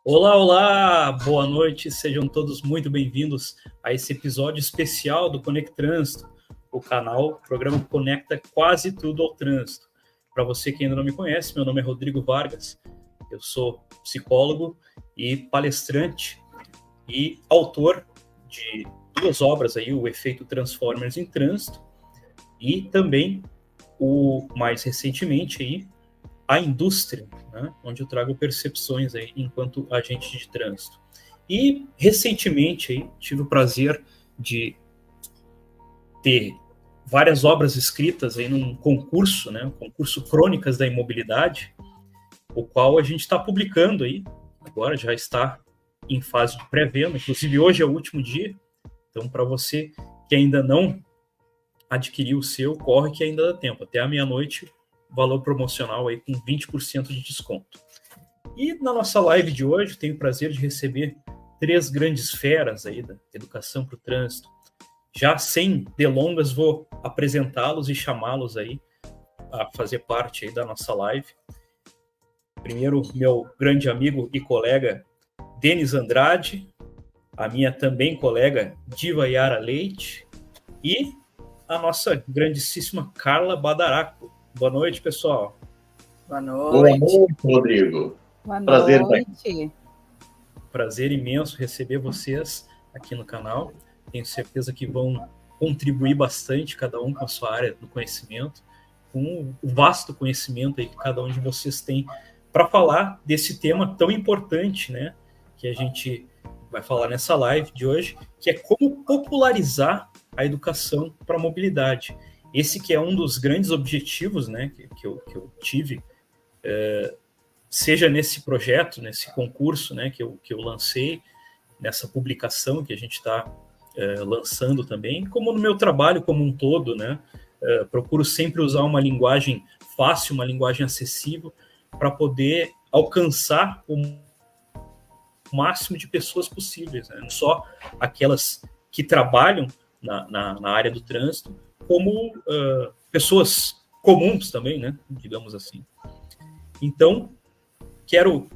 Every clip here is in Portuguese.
Olá, olá, boa noite, sejam todos muito bem-vindos a esse episódio especial do Conect Trânsito, o programa que conecta quase tudo ao trânsito. Para você que ainda não me conhece, meu nome é Rodrigo Vargas, eu sou psicólogo e palestrante e autor de duas obras aí, o Efeito Transformers em Trânsito e também, mais recentemente aí, a indústria, né, onde eu trago percepções aí enquanto agente de trânsito. E recentemente aí, tive o prazer de ter várias obras escritas aí num concurso, né, concurso Crônicas da Imobilidade, o qual a gente está publicando aí, agora já está em fase de pré-venda, inclusive hoje é o último dia, então para você que ainda não adquiriu o seu, corre que ainda dá tempo, até a meia-noite, valor promocional aí com 20% de desconto. E na nossa live de hoje, tenho o prazer de receber três grandes feras aí da educação para o trânsito. Já sem delongas, vou apresentá-los e chamá-los aí a fazer parte aí da nossa live. Primeiro, meu grande amigo e colega Denis Andrade, a minha também colega Diva Yara Leite e a nossa grandíssima Carla Badaraco. Boa noite, pessoal. Boa noite. Boa noite, Rodrigo. Boa Prazer, noite. Prazer imenso receber vocês aqui no canal. Tenho certeza que vão contribuir bastante, cada um com a sua área do conhecimento, com o vasto conhecimento aí que cada um de vocês tem para falar desse tema tão importante, né? Que a gente vai falar nessa live de hoje, que é como popularizar a educação para a mobilidade. Esse que é um dos grandes objetivos, né, que eu tive, seja nesse projeto, nesse concurso, né, que eu lancei, nessa publicação que a gente está lançando também, como no meu trabalho como um todo, né, procuro sempre usar uma linguagem fácil, uma linguagem acessível, para poder alcançar o máximo de pessoas possíveis, né, não só aquelas que trabalham na área do trânsito, como pessoas comuns também, né, digamos assim. Então, quero,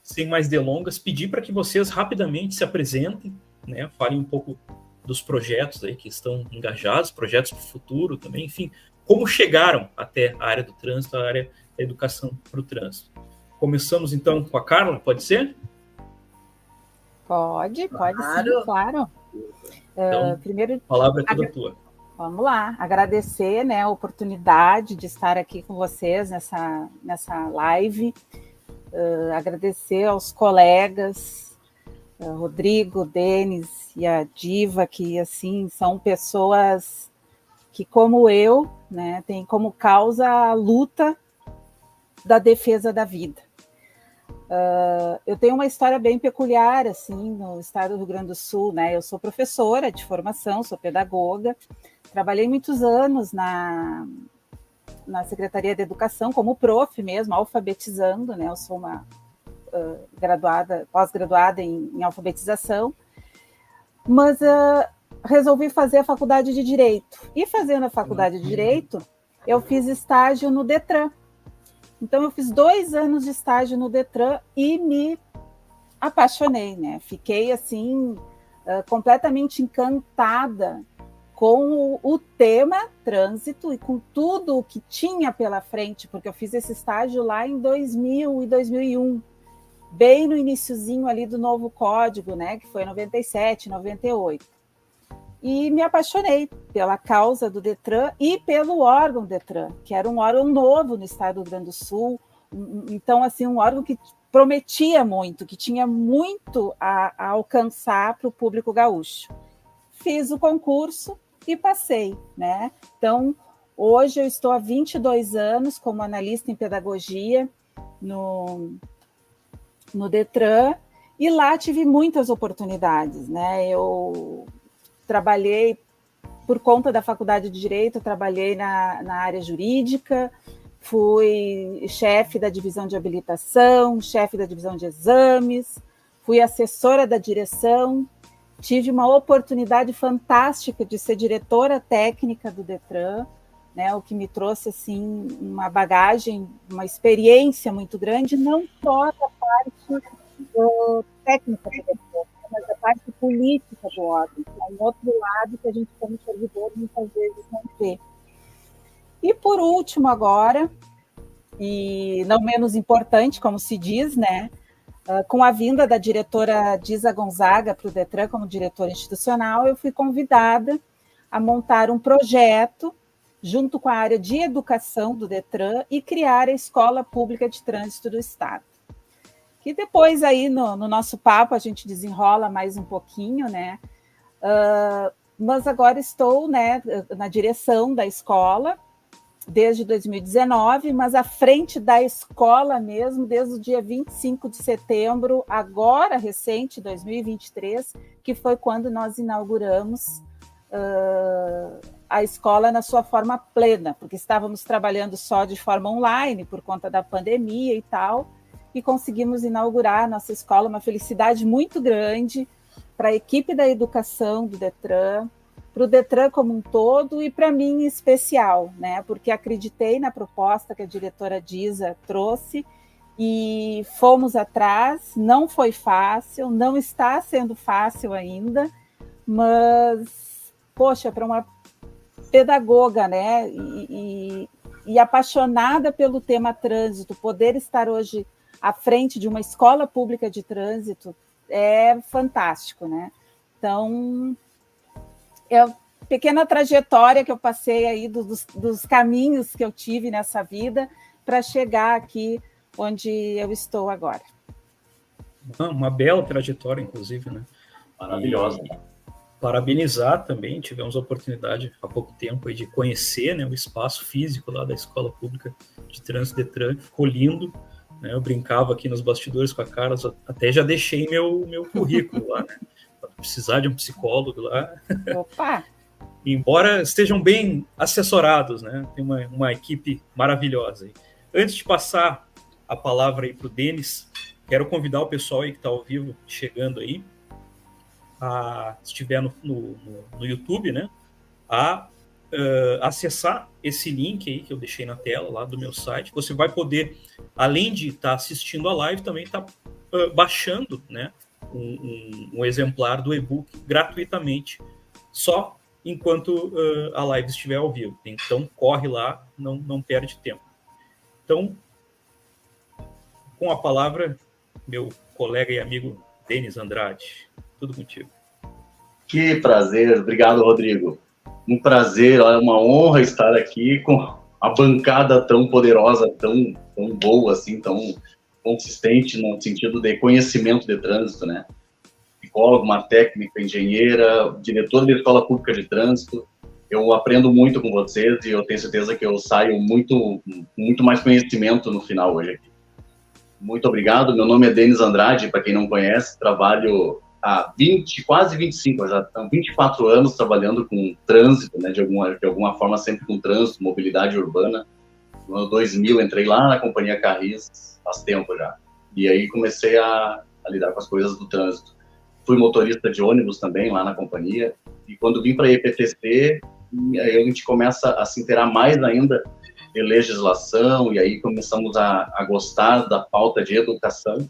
sem mais delongas, pedir para que vocês rapidamente se apresentem, né, falem um pouco dos projetos aí que estão engajados, projetos para o futuro também, enfim, como chegaram até a área do trânsito, a área da educação para o trânsito. Começamos, então, com a Carla, pode ser? Pode Claro. sim, claro. Então, primeiro, a palavra é toda tua. Vamos lá, agradecer, né, a oportunidade de estar aqui com vocês nessa live, agradecer aos colegas, Rodrigo, Denis e a Diva, que, assim, são pessoas que, como eu, né, têm como causa a luta da defesa da vida. Eu tenho uma história bem peculiar, assim, no estado do Rio Grande do Sul, né? Eu sou professora de formação, sou pedagoga, trabalhei muitos anos na Secretaria de Educação, como prof mesmo, alfabetizando, né? Eu sou uma pós-graduada em alfabetização, mas resolvi fazer a faculdade de Direito. E fazendo a faculdade de Direito, eu fiz estágio no Detran. Então, eu fiz 2 anos de estágio no Detran e me apaixonei, né? Fiquei, assim, completamente encantada com o tema trânsito e com tudo o que tinha pela frente, porque eu fiz esse estágio lá em 2000 e 2001, bem no iniciozinho ali do novo código, né? Que foi 97, 98. E me apaixonei pela causa do Detran e pelo órgão Detran, que era um órgão novo no estado do Rio Grande do Sul. Então, assim, um órgão que prometia muito, que tinha muito a alcançar para o público gaúcho. Fiz o concurso e passei, né? Então, hoje eu estou há 22 anos como analista em pedagogia no Detran, e lá tive muitas oportunidades, né? Eu trabalhei, por conta da faculdade de Direito, trabalhei na área jurídica, fui chefe da divisão de habilitação, chefe da divisão de exames, fui assessora da direção, tive uma oportunidade fantástica de ser diretora técnica do Detran, né? O que me trouxe assim uma bagagem, uma experiência muito grande, não só da parte técnica do órgão, mas da parte política do órgão, que é um outro lado que a gente, como servidor, muitas vezes não vê. E por último agora, e não menos importante, como se diz, né? Com a vinda da diretora Disa Gonzaga para o Detran como diretora institucional, eu fui convidada a montar um projeto junto com a área de educação do Detran e criar a Escola Pública de Trânsito do Estado. Que depois aí no nosso papo a gente desenrola mais um pouquinho, né? Mas agora estou, né, na direção da escola desde 2019, mas à frente da escola mesmo, desde o dia 25 de setembro, agora recente, 2023, que foi quando nós inauguramos a escola na sua forma plena, porque estávamos trabalhando só de forma online, por conta da pandemia e tal, e conseguimos inaugurar a nossa escola, uma felicidade muito grande para a equipe da educação do Detran, para o Detran como um todo e para mim em especial, né? Porque acreditei na proposta que a diretora Disa trouxe e fomos atrás. Não foi fácil, não está sendo fácil ainda, mas, poxa, para uma pedagoga, né? E apaixonada pelo tema trânsito, poder estar hoje à frente de uma escola pública de trânsito é fantástico, né? Então, é a pequena trajetória que eu passei aí dos caminhos que eu tive nessa vida para chegar aqui onde eu estou agora. Uma bela trajetória, inclusive, né? Maravilhosa. E parabenizar também, tivemos a oportunidade há pouco tempo aí de conhecer, né, o espaço físico lá da Escola Pública de Trânsito Detran, ficou lindo, né? Eu brincava aqui nos bastidores com a Carla, até já deixei meu currículo lá, né? Precisar de um psicólogo lá. Opa! Embora estejam bem assessorados, né? Tem uma equipe maravilhosa aí. Antes de passar a palavra aí para o Denis, quero convidar o pessoal aí que está ao vivo, chegando aí, se estiver no YouTube, né? A acessar esse link aí que eu deixei na tela lá do meu site. Você vai poder, além de estar assistindo a live, também estar baixando, né? Um exemplar do e-book gratuitamente, só enquanto a live estiver ao vivo. Então, corre lá, não perde tempo. Então, com a palavra, meu colega e amigo Denis Andrade. Tudo contigo. Que prazer. Obrigado, Rodrigo. Um prazer, é uma honra estar aqui com a bancada tão poderosa, tão boa, assim, tão consistente no sentido de conhecimento de trânsito, né? Psicólogo, uma técnica, engenheira, diretora da Escola Pública de Trânsito. Eu aprendo muito com vocês e eu tenho certeza que eu saio muito mais conhecimento no final hoje aqui. Muito obrigado. Meu nome é Denis Andrade, para quem não conhece, trabalho há quase 25, já estão 24 anos trabalhando com trânsito, né? De alguma forma sempre com trânsito, mobilidade urbana. No ano 2000 entrei lá na Companhia Carris, faz tempo já. E aí comecei a lidar com as coisas do trânsito. Fui motorista de ônibus também lá na companhia. E quando vim para a EPTC, aí a gente começa a se inteirar mais ainda de legislação, e aí começamos a gostar da pauta de educação.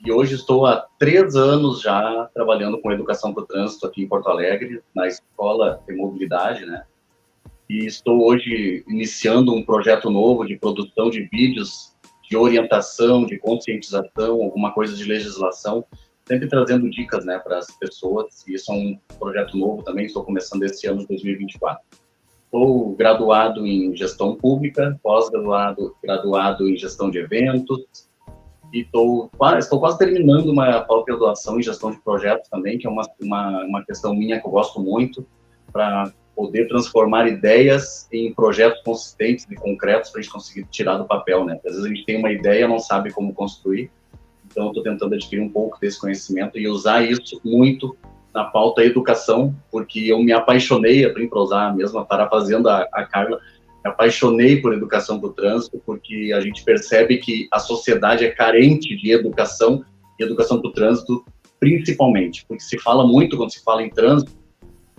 E hoje estou há 3 anos já trabalhando com educação para o trânsito aqui em Porto Alegre, na Escola de Mobilidade, né? E estou hoje iniciando um projeto novo de produção de vídeos, de orientação, de conscientização, alguma coisa de legislação, sempre trazendo dicas, né, para as pessoas. E isso é um projeto novo também, estou começando esse ano de 2024. Sou graduado em gestão pública, graduado em gestão de eventos, e estou quase terminando uma pós-graduação em gestão de projetos também, que é uma questão minha que eu gosto muito, para poder transformar ideias em projetos consistentes e concretos para a gente conseguir tirar do papel, né? Porque às vezes a gente tem uma ideia e não sabe como construir, então eu estou tentando adquirir um pouco desse conhecimento e usar isso muito na pauta educação, porque eu me apaixonei, para usar mesmo, parafraseando a Carla, me apaixonei por educação para o trânsito, porque a gente percebe que a sociedade é carente de educação, e educação para o trânsito principalmente, porque se fala muito, quando se fala em trânsito,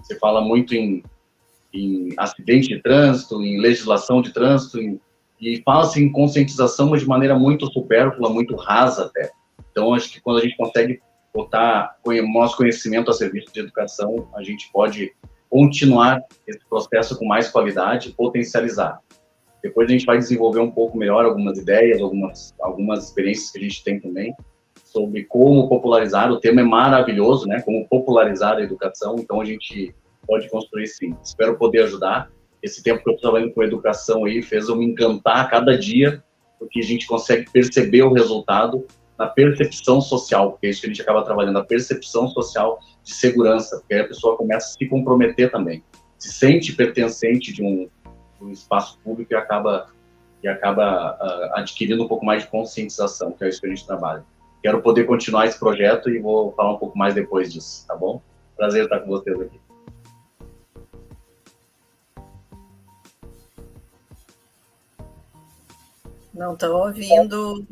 se fala muito em em acidente de trânsito, em legislação de trânsito, e fala-se em conscientização, mas de maneira muito supérflua, muito rasa até. Então, acho que quando a gente consegue botar o nosso conhecimento a serviço de educação, a gente pode continuar esse processo com mais qualidade e potencializar. Depois a gente vai desenvolver um pouco melhor algumas ideias, algumas experiências que a gente tem também, sobre como popularizar. O tema é maravilhoso, né? Como popularizar a educação, então a gente pode construir sim. Espero poder ajudar. Esse tempo que eu estou trabalhando com educação aí fez eu me encantar a cada dia, porque a gente consegue perceber o resultado na percepção social, porque é isso que a gente acaba trabalhando, a percepção social de segurança, porque aí a pessoa começa a se comprometer também, se sente pertencente de um espaço público e acaba adquirindo um pouco mais de conscientização, que é isso que a gente trabalha. Quero poder continuar esse projeto e vou falar um pouco mais depois disso, tá bom? Prazer estar com vocês aqui. Não estou ouvindo.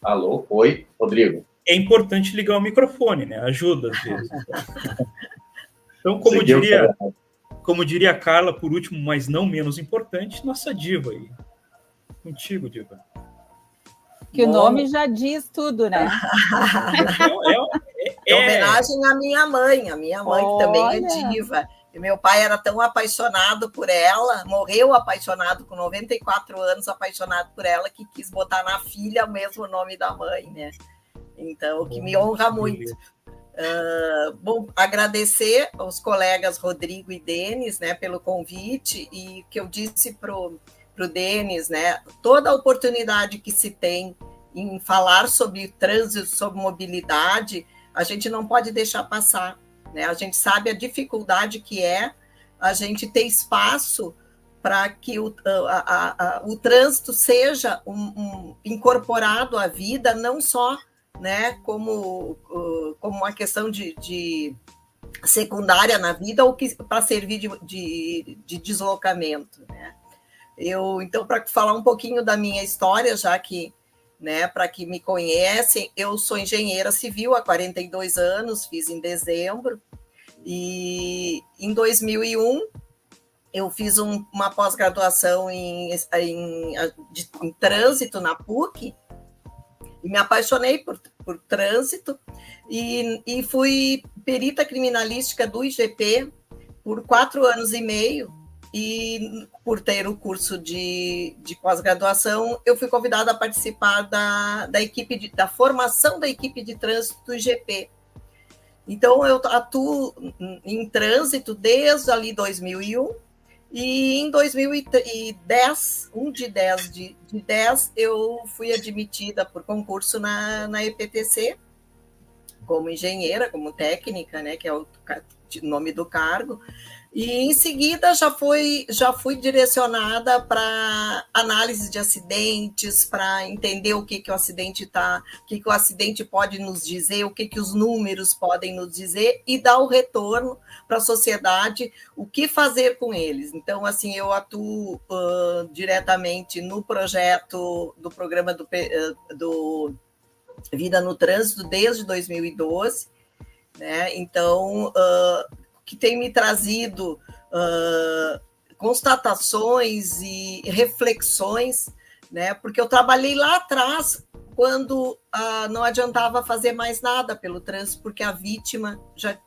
Alô? Oi, Rodrigo. É importante ligar o microfone, né? Ajuda, às vezes. Então, como diria a Carla, por último, mas não menos importante, nossa diva aí. Contigo, diva. Que o nome já diz tudo, né? É homenagem à minha mãe que também é diva. E meu pai era tão apaixonado por ela, morreu apaixonado com 94 anos, apaixonado por ela, que quis botar na filha o mesmo nome da mãe, né? Então, o que me honra muito. Bom, agradecer aos colegas Rodrigo e Denis, né, pelo convite, e que eu disse para o Denis, né, toda a oportunidade que se tem em falar sobre trânsito, sobre mobilidade, a gente não pode deixar passar, né? A gente sabe a dificuldade que é a gente ter espaço para que o trânsito seja incorporado à vida, não só, né, como uma questão de secundária na vida, ou para servir de deslocamento, né? Então, para falar um pouquinho da minha história, já que, né, para que me conhecem, eu sou engenheira civil há 42 anos, fiz em dezembro, e em 2001 eu fiz uma pós-graduação em trânsito na PUC, e me apaixonei por trânsito, e fui perita criminalística do IGP por 4 anos e meio, e por ter o curso de pós-graduação, eu fui convidada a participar da equipe da formação da equipe de trânsito do IGP. Então, eu atuo em trânsito desde ali 2001, e em 2010, 1 de 10, eu fui admitida por concurso na EPTC, como engenheira, como técnica, né, que é o nome do cargo. E em seguida já fui direcionada para análise de acidentes, para entender o que o acidente o acidente pode nos dizer, o que os números podem nos dizer, e dar o retorno para a sociedade, o que fazer com eles. Então, assim, eu atuo diretamente no projeto do programa do Vida no Trânsito desde 2012, né? Então, que tem me trazido constatações e reflexões, né? Porque eu trabalhei lá atrás, quando não adiantava fazer mais nada pelo trânsito, porque a vítima já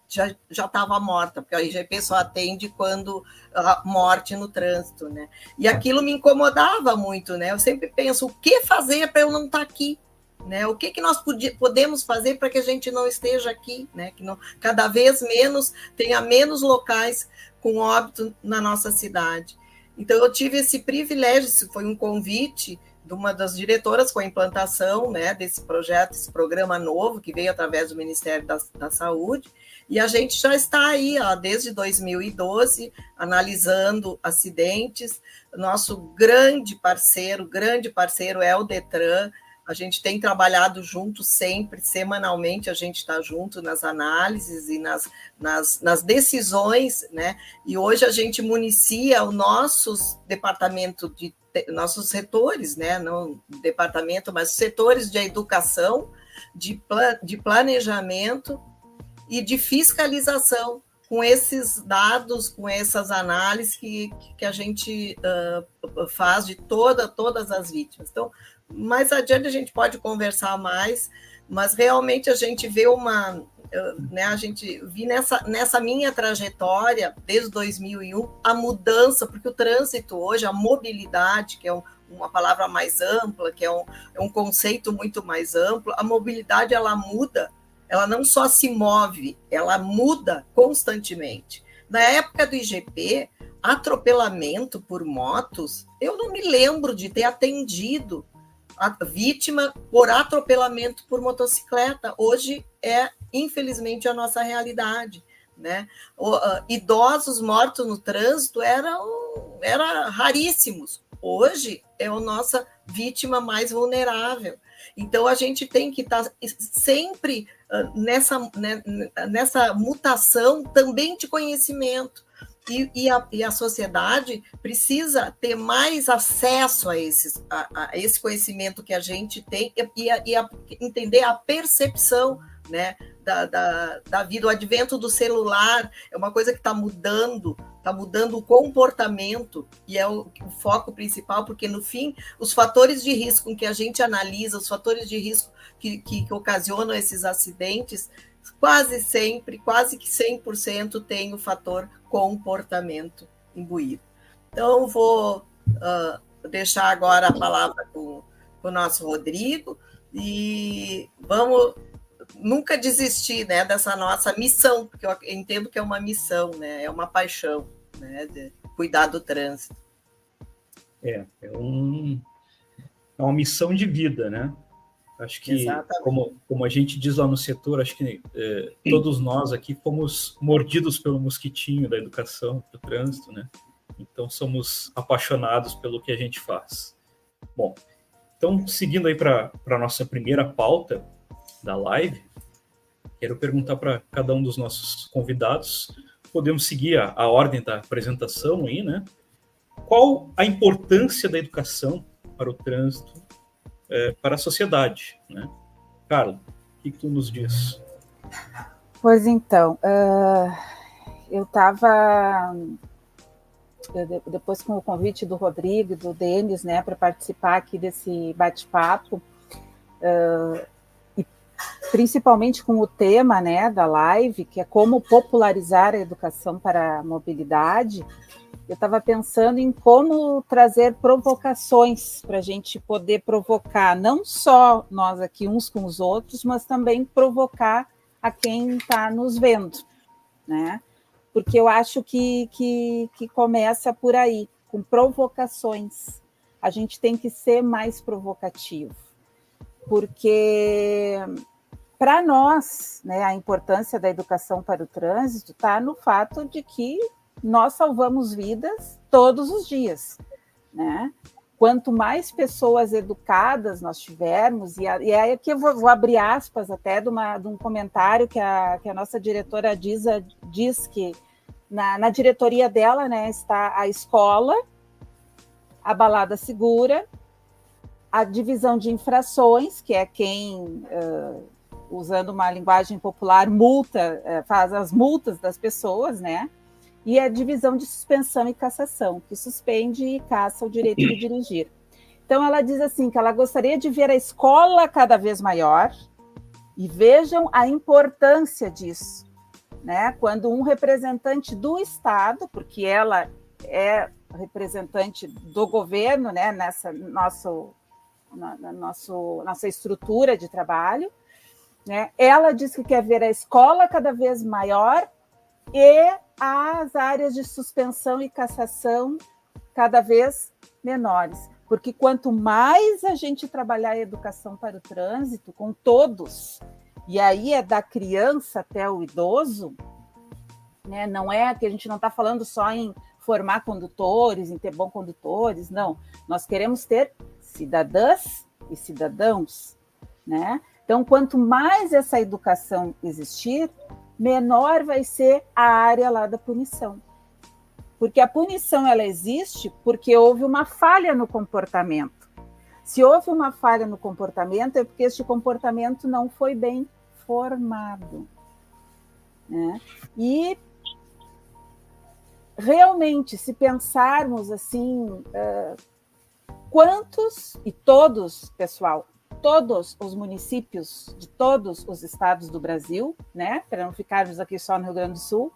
estava morta, porque a IGP só atende quando a morte no trânsito, né? E aquilo me incomodava muito, né? Eu sempre penso, o que fazer para eu não estar aqui? Né? O que nós podemos fazer para que a gente não esteja aqui, né? Que cada vez tenha menos locais com óbito na nossa cidade. Então, eu tive esse privilégio, isso foi um convite de uma das diretoras com a implantação, né, desse projeto, esse programa novo, que veio através do Ministério da Saúde, e a gente já está aí, desde 2012, analisando acidentes. Nosso grande parceiro é o Detran. A gente tem trabalhado junto sempre, semanalmente, a gente está junto nas análises e nas decisões, né? E hoje a gente municia o nossos nossos setores, né? Não departamento, mas setores de educação, de planejamento e de fiscalização, com esses dados, com essas análises que a gente faz de todas as vítimas. Então, mais adiante a gente pode conversar mais, mas realmente a gente vê a gente vi nessa minha trajetória, desde 2001, a mudança, porque o trânsito hoje, a mobilidade, que é uma palavra mais ampla, que é um conceito muito mais amplo, a mobilidade, ela muda, ela não só se move, ela muda constantemente. Na época do IGP, atropelamento por motos, eu não me lembro de ter atendido a vítima por atropelamento por motocicleta. Hoje infelizmente, a nossa realidade, né? Idosos mortos no trânsito eram raríssimos. Hoje é a nossa vítima mais vulnerável. Então, a gente tem que estar sempre nessa mutação também de conhecimento. E a sociedade precisa ter mais acesso a esse conhecimento que a gente tem e entender a percepção, né, da vida. O advento do celular é uma coisa que está mudando o comportamento, e é o foco principal, porque, no fim, os fatores de risco que a gente analisa, os fatores de risco que ocasionam esses acidentes, quase que 100% tem o fator comportamento imbuído. Então, vou deixar agora a palavra com o nosso Rodrigo, e vamos nunca desistir, né, dessa nossa missão, porque eu entendo que é uma missão, né, é uma paixão, né, de cuidar do trânsito. É uma missão de vida, né? Acho que, como a gente diz lá no setor, acho que todos nós aqui fomos mordidos pelo mosquitinho da educação, do trânsito, né? Então, somos apaixonados pelo que a gente faz. Bom, então, seguindo aí para a nossa primeira pauta da live, quero perguntar para cada um dos nossos convidados, podemos seguir a ordem da apresentação aí, né? Qual a importância da educação para o trânsito, para a sociedade, né? Carla, o que tu nos diz? Pois então, eu estava, depois com o convite do Rodrigo e do Denis, né, para participar aqui desse bate-papo, e principalmente com o tema, né, da live, que é como popularizar a educação para a mobilidade. Eu estava pensando em como trazer provocações para a gente poder provocar, não só nós aqui uns com os outros, mas também provocar a quem está nos vendo, né? Porque eu acho que começa por aí, com provocações. A gente tem que ser mais provocativo, porque para nós, né, a importância da educação para o trânsito está no fato de que nós salvamos vidas todos os dias, né? Quanto mais pessoas educadas nós tivermos, e aí aqui eu vou abrir aspas até de um comentário que a nossa diretora diz que na diretoria dela, né, está a escola, a balada segura, a divisão de infrações, que é quem, usando uma linguagem popular, faz as multas das pessoas, né? E a divisão de suspensão e cassação, que suspende e caça o direito de dirigir. Então, ela diz assim, que ela gostaria de ver a escola cada vez maior, e vejam a importância disso, né? Quando um representante do Estado, porque ela é representante do governo, né, nessa nossa estrutura de trabalho, né? Ela diz que quer ver a escola cada vez maior e as áreas de suspensão e cassação cada vez menores. Porque quanto mais a gente trabalhar a educação para o trânsito, com todos, e aí é da criança até o idoso, né? Não é que a gente não está falando só em formar condutores, em ter bons condutores, não. Nós queremos ter cidadãs e cidadãos, né? Então, quanto mais essa educação existir, menor vai ser a área lá da punição. Porque a punição ela existe porque houve uma falha no comportamento. Se houve uma falha no comportamento, é porque este comportamento não foi bem formado, né? E realmente, se pensarmos assim, quantos, e todos, pessoal, todos os municípios de todos os estados do Brasil, né, para não ficarmos aqui só no Rio Grande do Sul,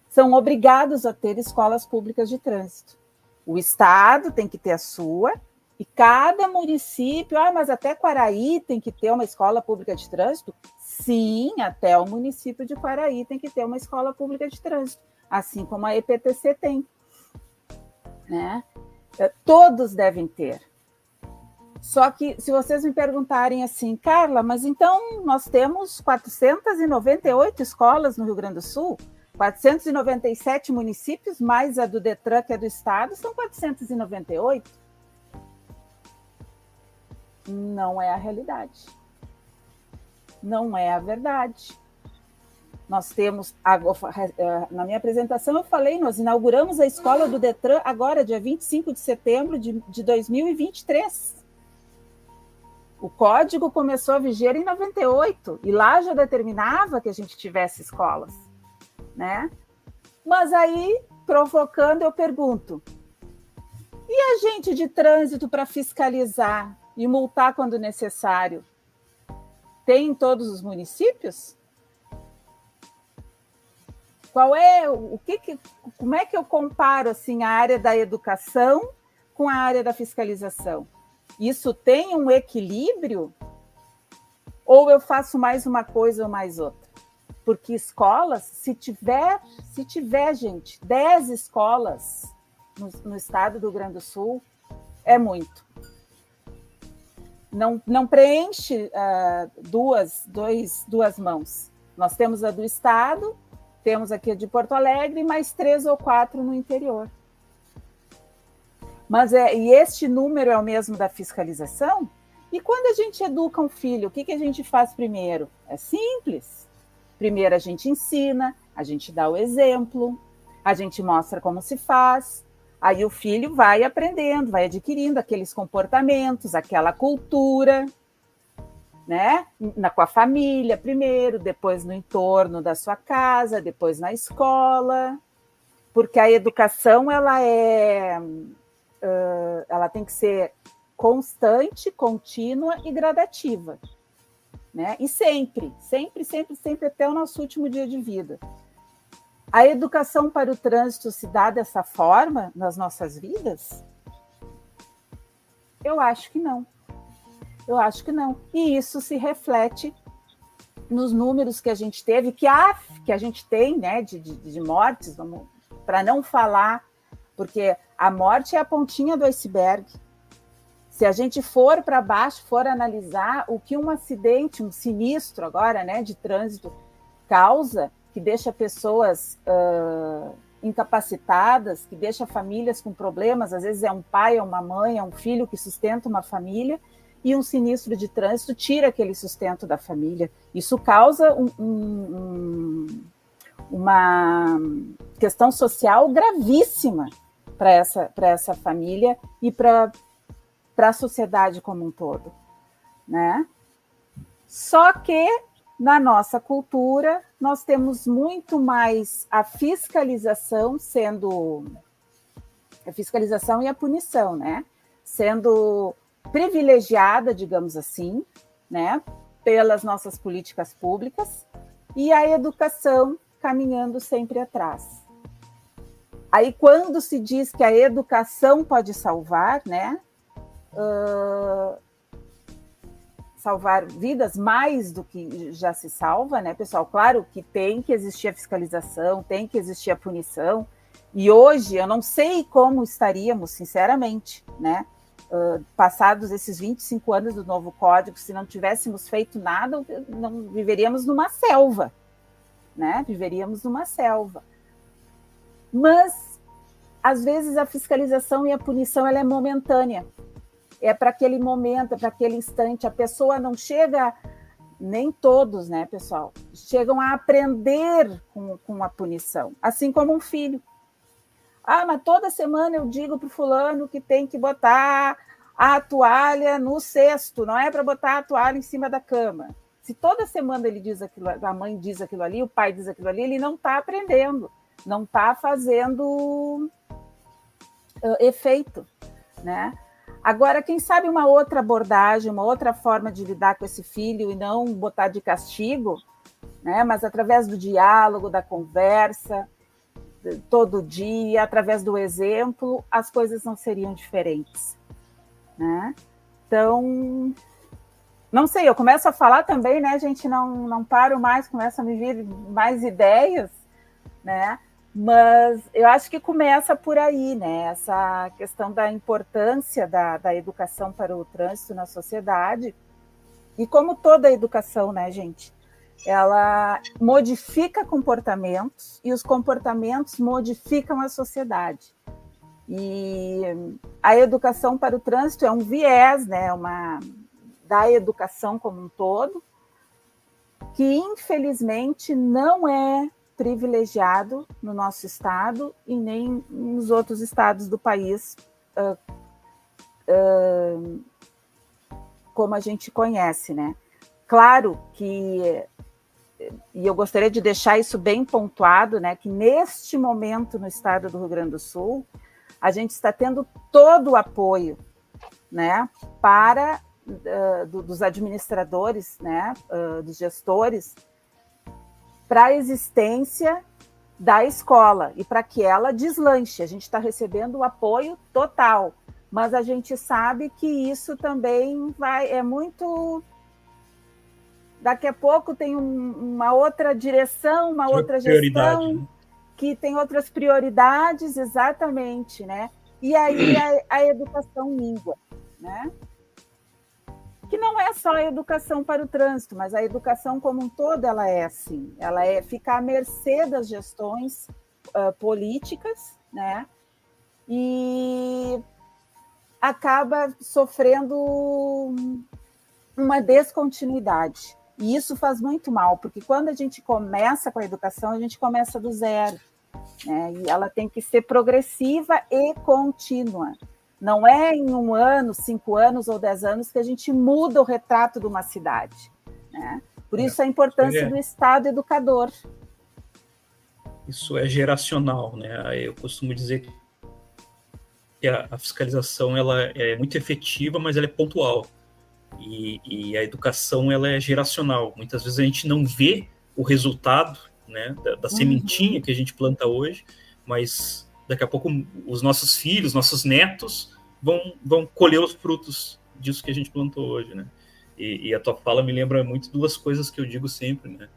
são obrigados a ter escolas públicas de trânsito. O estado tem que ter a sua, e cada município, mas até Quaraí tem que ter uma escola pública de trânsito? Sim, até o município de Quaraí tem que ter uma escola pública de trânsito, assim como a EPTC tem, né? Todos devem ter. Só que, se vocês me perguntarem assim, Carla, mas então nós temos 498 escolas no Rio Grande do Sul, 497 municípios, mais a do Detran, que é do estado, são 498. Não é a realidade. Não é a verdade. Nós temos, na minha apresentação eu falei, nós inauguramos a escola do Detran agora, dia 25 de setembro de 2023. O código começou a viger em 98, e lá já determinava que a gente tivesse escolas, né? Mas aí, provocando, eu pergunto, e agente de trânsito para fiscalizar e multar quando necessário? Tem em todos os municípios? Como é que eu comparo assim, a área da educação com a área da fiscalização? Isso tem um equilíbrio? Ou eu faço mais uma coisa ou mais outra? Porque escolas, se tiver, gente, 10 escolas no estado do Rio Grande do Sul, é muito. Não preenche duas mãos. Nós temos a do estado, temos aqui a de Porto Alegre, mais 3 ou 4 no interior. Mas e este número é o mesmo da fiscalização? E quando a gente educa um filho, o que a gente faz primeiro? É simples. Primeiro a gente ensina, a gente dá o exemplo, a gente mostra como se faz, aí o filho vai aprendendo, vai adquirindo aqueles comportamentos, aquela cultura, né? Com a família primeiro, depois no entorno da sua casa, depois na escola, porque a educação ela tem que ser constante, contínua e gradativa, né? E sempre até o nosso último dia de vida. A educação para o trânsito se dá dessa forma nas nossas vidas? Eu acho que não. E isso se reflete nos números que a gente teve, que a gente tem, né, de mortes, para não falar, porque a morte é a pontinha do iceberg. Se a gente for para baixo, for analisar o que um acidente, um sinistro agora, né, de trânsito causa, que deixa pessoas incapacitadas, que deixa famílias com problemas, às vezes é um pai, é uma mãe, é um filho que sustenta uma família, e um sinistro de trânsito tira aquele sustento da família. Isso causa uma questão social gravíssima para essa família e para a sociedade como um todo, né? Só que, na nossa cultura, nós temos muito mais a fiscalização e a punição, né? Sendo privilegiada, digamos assim, né? Pelas nossas políticas públicas, e a educação caminhando sempre atrás. Aí, quando se diz que a educação pode salvar, né? Salvar vidas mais do que já se salva, né, pessoal? Claro que tem que existir a fiscalização, tem que existir a punição, e hoje eu não sei como estaríamos, sinceramente, né? Passados esses 25 anos do novo Código, se não tivéssemos feito nada, não viveríamos numa selva, né? Viveríamos numa selva. Mas, às vezes, a fiscalização e a punição ela é momentânea. É para aquele momento, é para aquele instante. A pessoa não chega, nem todos, né, pessoal, chegam a aprender com a punição, assim como um filho. Mas toda semana eu digo para o fulano que tem que botar a toalha no cesto, não é para botar a toalha em cima da cama. Se toda semana ele diz aquilo, a mãe diz aquilo ali, o pai diz aquilo ali, ele não está aprendendo. não está fazendo efeito, né? Agora, quem sabe uma outra abordagem, uma outra forma de lidar com esse filho e não botar de castigo, né? Mas através do diálogo, da conversa, todo dia, através do exemplo, as coisas não seriam diferentes, né? Então, não sei, eu começo a falar também, né, gente, não paro mais, começa a me vir mais ideias, né? Mas eu acho que começa por aí, né? Essa questão da importância da educação para o trânsito na sociedade. E como toda a educação, né, gente? Ela modifica comportamentos e os comportamentos modificam a sociedade. E a educação para o trânsito é um viés, né, da educação como um todo, que infelizmente não é privilegiado no nosso estado e nem nos outros estados do país, como a gente conhece, né? Claro que, e eu gostaria de deixar isso bem pontuado, né, que neste momento no estado do Rio Grande do Sul, a gente está tendo todo o apoio, né, para dos administradores, né, dos gestores, para a existência da escola e para que ela deslanche. A gente está recebendo o apoio total, mas a gente sabe que isso também é muito... Daqui a pouco tem uma outra direção, uma outra gestão, né? Que tem outras prioridades, exatamente, né? E aí a educação mingua, né? Que não é só a educação para o trânsito, mas a educação como um todo, ela é assim, ela fica à mercê das gestões políticas, né? E acaba sofrendo uma descontinuidade. E isso faz muito mal, porque quando a gente começa com a educação, a gente começa do zero, né? E ela tem que ser progressiva e contínua. Não é em 1 ano, 5 anos ou 10 anos que a gente muda o retrato de uma cidade, né? Por isso a importância do Estado educador. Isso é geracional, né? Eu costumo dizer que a fiscalização ela é muito efetiva, mas ela é pontual. E a educação ela é geracional. Muitas vezes a gente não vê o resultado, né, da sementinha que a gente planta hoje, mas daqui a pouco os nossos filhos, nossos netos vão colher os frutos disso que a gente plantou hoje, né? E a tua fala me lembra muito 2 coisas que eu digo sempre, né?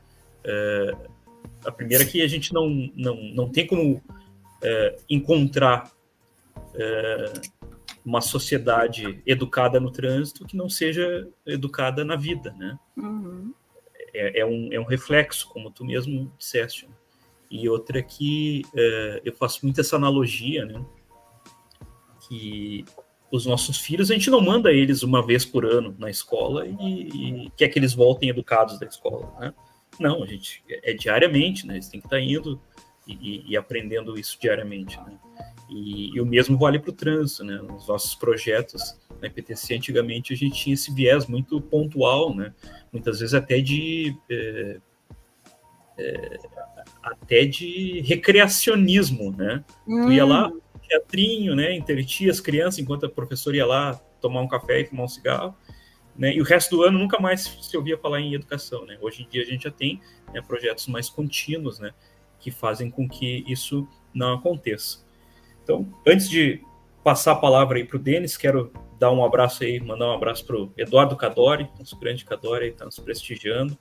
A primeira é que a gente não tem como encontrar uma sociedade educada no trânsito que não seja educada na vida, né? É um reflexo, como tu mesmo disseste. E outra é que eu faço muito essa analogia, né? Que os nossos filhos, a gente não manda eles uma vez por ano na escola e quer que eles voltem educados da escola, né? Não, a gente é diariamente, né? Eles têm que estar indo e aprendendo isso diariamente, né? E o mesmo vale para o trânsito, né? Nos nossos projetos na IPTC, antigamente, a gente tinha esse viés muito pontual, né? Muitas vezes até de recreacionismo, né? Tu ia lá, teatrinho, né? Entretia as crianças enquanto a professora ia lá tomar um café e fumar um cigarro, né? E o resto do ano nunca mais se ouvia falar em educação, né? Hoje em dia a gente já tem, né, projetos mais contínuos, né? Que fazem com que isso não aconteça. Então, antes de passar a palavra aí para o Denis, quero dar um abraço aí, mandar um abraço para o Eduardo Cadori, nosso grande Cadori, está nos prestigiando.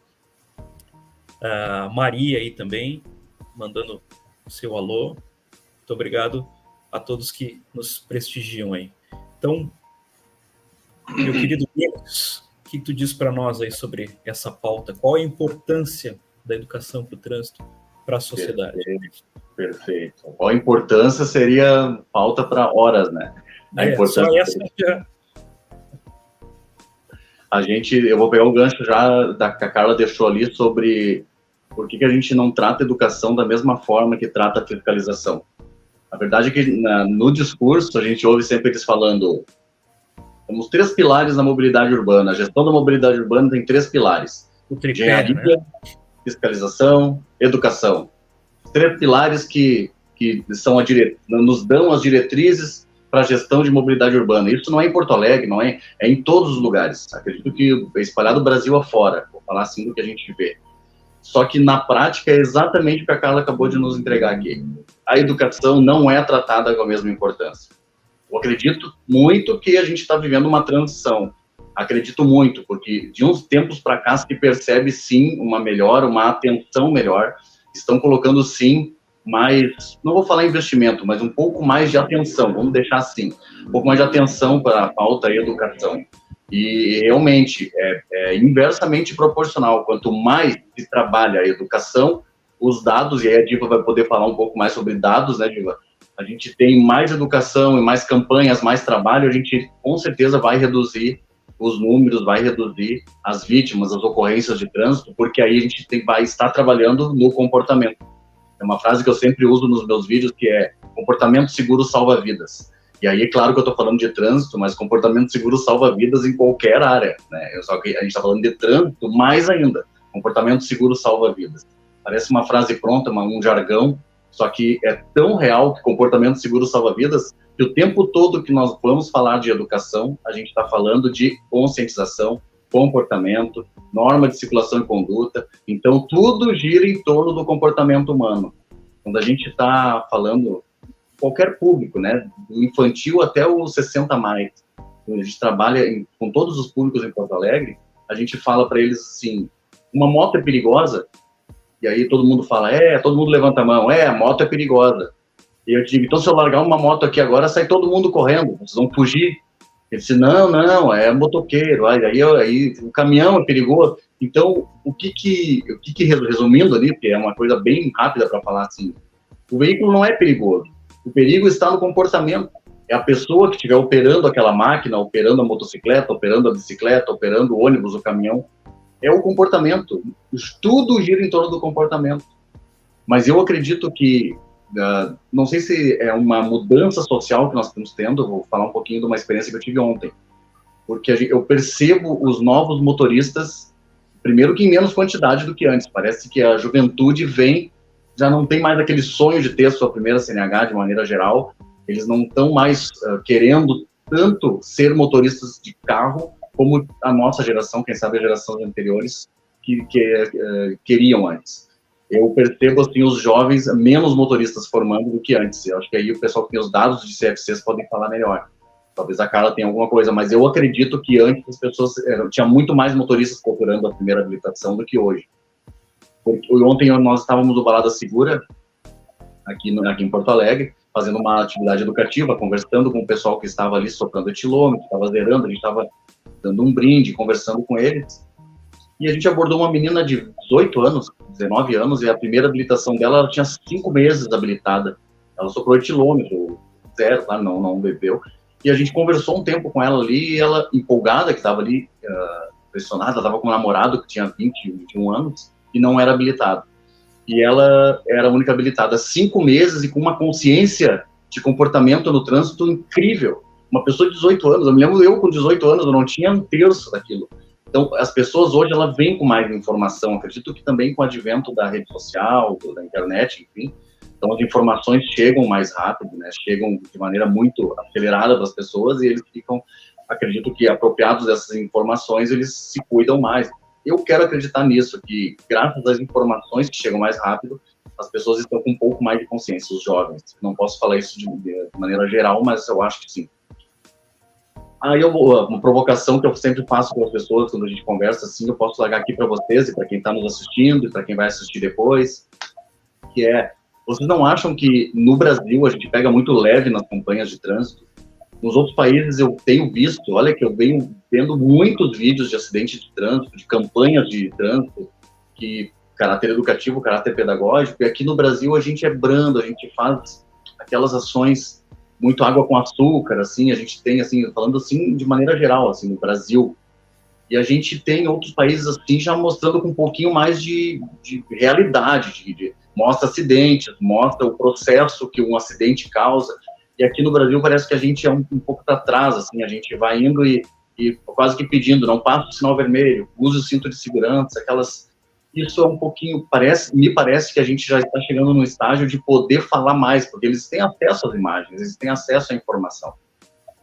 A Maria aí também, mandando o seu alô. Muito obrigado a todos que nos prestigiam aí. Então, meu querido Denis, o que tu diz para nós aí sobre essa pauta? Qual é a importância da educação para o trânsito para a sociedade? Perfeito. Qual a importância seria pauta para horas, né? Só essa já... Eu vou pegar um gancho já que a Carla deixou ali sobre por que a gente não trata a educação da mesma forma que trata a fiscalização. A verdade é que no discurso a gente ouve sempre eles falando temos 3 pilares na mobilidade urbana. A gestão da mobilidade urbana tem 3 pilares. O tripé, né? Fiscalização, educação. 3 pilares que são nos dão as diretrizes para a gestão de mobilidade urbana. Isso não é em Porto Alegre, não é em todos os lugares. Acredito que é espalhado o Brasil afora, vou falar assim do que a gente vê. Só que na prática é exatamente o que a Carla acabou de nos entregar aqui. A educação não é tratada com a mesma importância. Eu acredito muito que a gente está vivendo uma transição. Acredito muito, porque de uns tempos para cá se percebe sim uma melhora, uma atenção melhor. Estão colocando sim mais, não vou falar investimento, mas um pouco mais de atenção, vamos deixar assim, um pouco mais de atenção para a pauta e educação. E realmente é inversamente proporcional. Quanto mais se trabalha a educação, os dados, e aí a Diva vai poder falar um pouco mais sobre dados, né, Diva? A gente tem mais educação e mais campanhas, mais trabalho, a gente com certeza vai reduzir os números, vai reduzir as vítimas, as ocorrências de trânsito, porque aí a gente vai estar trabalhando no comportamento. É uma frase que eu sempre uso nos meus vídeos, que é comportamento seguro salva vidas. E aí, é claro que eu estou falando de trânsito, mas comportamento seguro salva vidas em qualquer área, né? Só que a gente está falando de trânsito mais ainda. Comportamento seguro salva vidas. Parece uma frase pronta, um jargão, só que é tão real que comportamento seguro salva vidas, que o tempo todo que nós vamos falar de educação, a gente está falando de conscientização, comportamento, norma de circulação e conduta. Então, tudo gira em torno do comportamento humano. Quando a gente está falando, qualquer público, né, do infantil até o 60 mais, quando a gente trabalha com todos os públicos em Porto Alegre, a gente fala para eles assim, uma moto é perigosa, e aí todo mundo fala, todo mundo levanta a mão, a moto é perigosa. E eu digo, então se eu largar uma moto aqui agora, sai todo mundo correndo, vocês vão fugir. Ele disse, não, é motoqueiro, aí o caminhão é perigoso. Então, resumindo ali, porque é uma coisa bem rápida para falar assim, o veículo não é perigoso, o perigo está no comportamento. É a pessoa que estiver operando aquela máquina, operando a motocicleta, operando a bicicleta, operando o ônibus, o caminhão, é o comportamento. Tudo gira em torno do comportamento. Mas eu acredito que não sei se é uma mudança social que nós estamos tendo, vou falar um pouquinho de uma experiência que eu tive ontem, porque eu percebo os novos motoristas, primeiro que em menos quantidade do que antes, parece que a juventude já não tem mais aquele sonho de ter sua primeira CNH de maneira geral, eles não estão mais querendo tanto ser motoristas de carro como a nossa geração, quem sabe a geração anteriores, que queriam antes. Eu percebo, assim, os jovens menos motoristas formando do que antes. Eu acho que aí o pessoal que tem os dados de CFCs podem falar melhor. Talvez a Carla tenha alguma coisa, mas eu acredito que antes as pessoas... tinha muito mais motoristas procurando a primeira habilitação do que hoje. Porque ontem nós estávamos no Balada Segura, aqui em Porto Alegre, fazendo uma atividade educativa, conversando com o pessoal que estava ali soprando etilômetro, estava zerando, a gente estava dando um brinde, conversando com eles. E a gente abordou uma menina de 18 anos, 19 anos, e a primeira habilitação dela, ela tinha 5 meses habilitada. Ela soprou etilômetro, zero, tá? Não bebeu. E a gente conversou um tempo com ela ali, e ela, empolgada, que estava ali, pressionada, estava com um namorado que tinha 20, 21 anos, e não era habilitado. E ela era a única habilitada. 5 meses e com uma consciência de comportamento no trânsito incrível. Uma pessoa de 18 anos, eu me lembro eu com 18 anos, eu não tinha um terço daquilo. Então, as pessoas hoje, elas vêm com mais informação. Acredito que também com o advento da rede social, da internet, enfim. Então, as informações chegam mais rápido, né? Chegam de maneira muito acelerada para as pessoas e eles ficam, acredito que, apropriados dessas informações, eles se cuidam mais. Eu quero acreditar nisso, que graças às informações que chegam mais rápido, as pessoas estão com um pouco mais de consciência, os jovens. Não posso falar isso de maneira geral, mas eu acho que sim. Aí uma provocação que eu sempre faço com as pessoas quando a gente conversa, assim, eu posso largar aqui para vocês e para quem está nos assistindo e para quem vai assistir depois, que é, vocês não acham que no Brasil a gente pega muito leve nas campanhas de trânsito? Nos outros países eu tenho visto, olha que eu venho vendo muitos vídeos de acidente de trânsito, de campanhas de trânsito, que caráter educativo, caráter pedagógico, e aqui no Brasil a gente é brando, a gente faz aquelas ações muito água com açúcar, assim, a gente tem, assim, falando assim de maneira geral, assim, no Brasil. E a gente tem outros países, assim, já mostrando com um pouquinho mais de realidade, mostra acidentes, mostra o processo que um acidente causa. E aqui no Brasil parece que a gente é um pouco para trás, assim, a gente vai indo e quase que pedindo, não passa o sinal vermelho, use o cinto de segurança, aquelas isso é um pouquinho, me parece que a gente já está chegando no estágio de poder falar mais, porque eles têm acesso às imagens, eles têm acesso à informação.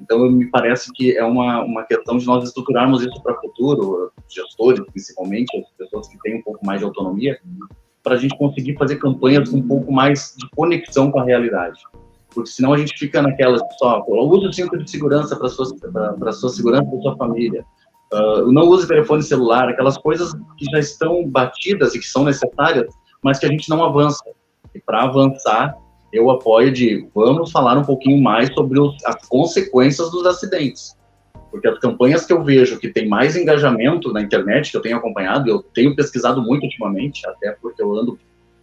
Então, me parece que é uma questão de nós estruturarmos isso para o futuro, gestores, principalmente, as pessoas que têm um pouco mais de autonomia, para a gente conseguir fazer campanhas com um pouco mais de conexão com a realidade. Porque senão a gente fica naquelas só, use o cinto de segurança para a sua segurança da sua família, não use telefone celular, aquelas coisas que já estão batidas e que são necessárias, mas que a gente não avança. E para avançar, eu apoio vamos falar um pouquinho mais sobre as consequências dos acidentes. Porque as campanhas que eu vejo que tem mais engajamento na internet, que eu tenho acompanhado, eu tenho pesquisado muito ultimamente, até porque eu ando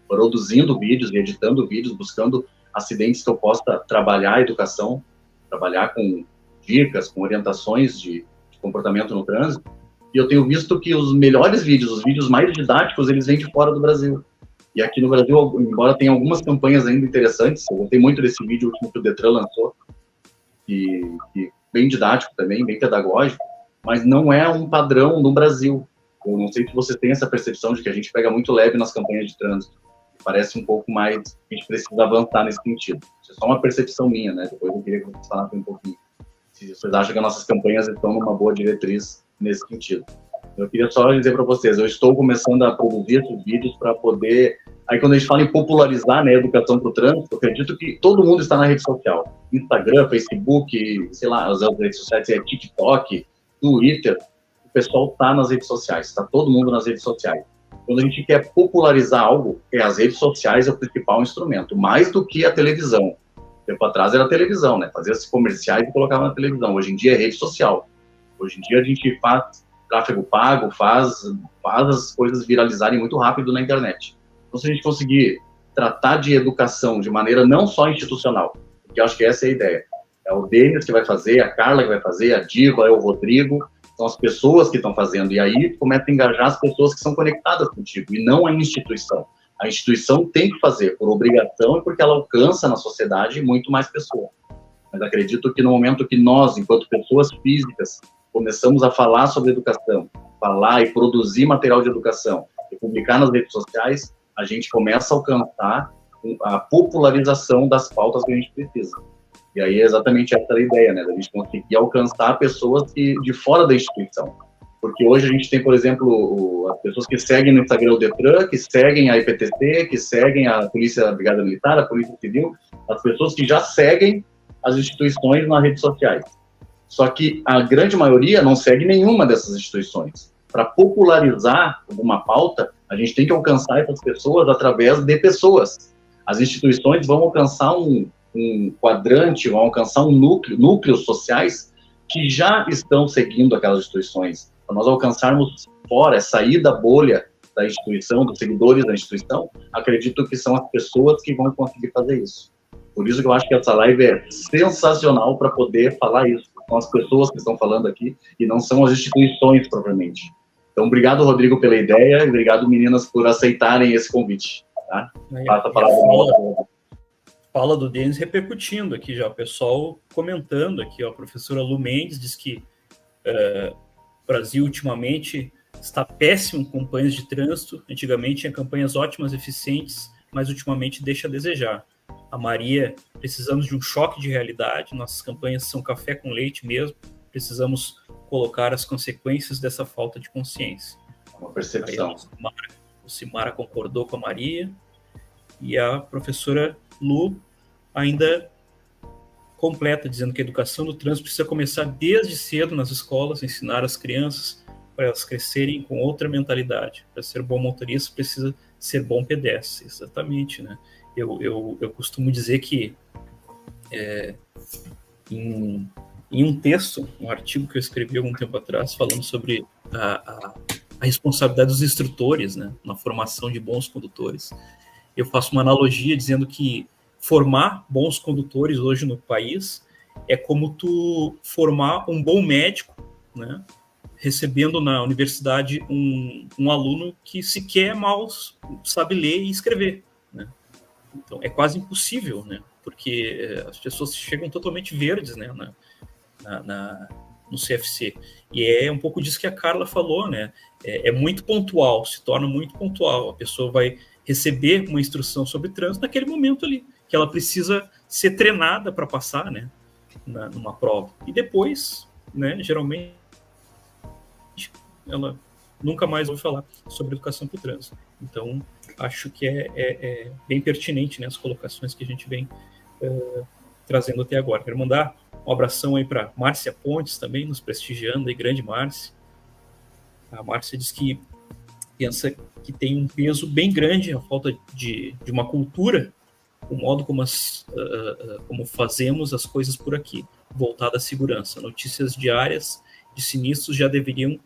produzindo vídeos e editando vídeos, buscando acidentes que eu possa trabalhar a educação, trabalhar com dicas, com orientações de comportamento no trânsito, e eu tenho visto que os melhores vídeos, os vídeos mais didáticos, eles vêm de fora do Brasil. E aqui no Brasil, embora tenha algumas campanhas ainda interessantes, eu gostei muito desse vídeo último que o Detran lançou, e bem didático também, bem pedagógico, mas não é um padrão no Brasil. Eu não sei se vocês têm essa percepção de que a gente pega muito leve nas campanhas de trânsito. Parece um pouco mais, a gente precisa avançar nesse sentido. Isso é só uma percepção minha, né? Depois eu queria que vocês falassem um pouquinho. Se vocês acham que as nossas campanhas estão numa boa diretriz nesse sentido. Eu queria só dizer para vocês, eu estou começando a produzir esses vídeos para poder... Aí quando a gente fala em popularizar, né, a educação para o trânsito, eu acredito que todo mundo está na rede social. Instagram, Facebook, sei lá, as redes sociais, TikTok, Twitter. O pessoal está nas redes sociais, está todo mundo nas redes sociais. Quando a gente quer popularizar algo, as redes sociais é o principal instrumento, mais do que a televisão. Tempo atrás era a televisão, né? Fazia esses comerciais e colocava na televisão. Hoje em dia é rede social. Hoje em dia a gente faz tráfego pago, faz as coisas viralizarem muito rápido na internet. Então, se a gente conseguir tratar de educação de maneira não só institucional, porque eu acho que essa é a ideia. É o Denis que vai fazer, a Carla que vai fazer, a Diva, é o Rodrigo, são as pessoas que estão fazendo. E aí começa a engajar as pessoas que são conectadas contigo, e não a instituição. A instituição tem que fazer por obrigação e porque ela alcança na sociedade muito mais pessoas. Mas acredito que no momento que nós, enquanto pessoas físicas, começamos a falar sobre educação, falar e produzir material de educação, e publicar nas redes sociais, a gente começa a alcançar a popularização das pautas que a gente precisa. E aí é exatamente essa a ideia, né? Da gente conseguir alcançar pessoas de fora da instituição. Porque hoje a gente tem, por exemplo, as pessoas que seguem no Instagram o Detran, que seguem a IPTC, que seguem a Polícia Brigada Militar, a Polícia Civil, as pessoas que já seguem as instituições nas redes sociais. Só que a grande maioria não segue nenhuma dessas instituições. Para popularizar alguma pauta, a gente tem que alcançar essas pessoas através de pessoas. As instituições vão alcançar um quadrante, vão alcançar núcleos sociais que já estão seguindo aquelas instituições. Para nós alcançarmos fora, sair da bolha da instituição, dos seguidores da instituição, acredito que são as pessoas que vão conseguir fazer isso. Por isso que eu acho que essa live é sensacional para poder falar isso. São as pessoas que estão falando aqui e não são as instituições propriamente. Então, obrigado, Rodrigo, pela ideia e obrigado, meninas, por aceitarem esse convite. Tá? Passa a palavra. Fala do Denis repercutindo aqui já, o pessoal comentando aqui, ó, a professora Lu Mendes diz que o Brasil ultimamente está péssimo com campanhas de trânsito, antigamente tinha campanhas ótimas, eficientes, mas ultimamente deixa a desejar. A Maria, precisamos de um choque de realidade, nossas campanhas são café com leite mesmo, precisamos colocar as consequências dessa falta de consciência. Uma percepção. O Simara concordou com a Maria, e a professora Lu ainda completa, dizendo que a educação do trânsito precisa começar desde cedo nas escolas, ensinar as crianças para elas crescerem com outra mentalidade. Para ser bom motorista, precisa ser bom pedestre. Exatamente, né? Eu costumo dizer que em um texto, um artigo que eu escrevi algum tempo atrás, falando sobre a responsabilidade dos instrutores, né, na formação de bons condutores, eu faço uma analogia dizendo que formar bons condutores hoje no país é como tu formar um bom médico, né, recebendo na universidade um aluno que sequer mal sabe ler e escrever, né? Então, é quase impossível, né? Porque as pessoas chegam totalmente verdes, né, no CFC. E é um pouco disso que a Carla falou, né? É muito pontual, se torna muito pontual. A pessoa vai receber uma instrução sobre trânsito naquele momento ali, que ela precisa ser treinada para passar, né, numa prova. E depois, né, geralmente, ela nunca mais ouve falar sobre educação para o trânsito. Então, acho que é bem pertinente, né, as colocações que a gente vem trazendo até agora. Quero mandar um abração aí para Márcia Pontes também, nos prestigiando, aí, grande Márcia. A Márcia diz que pensa que tem um peso bem grande a falta de uma cultura, o modo como fazemos as coisas por aqui, voltada à segurança. Notícias diárias de sinistros já deveriam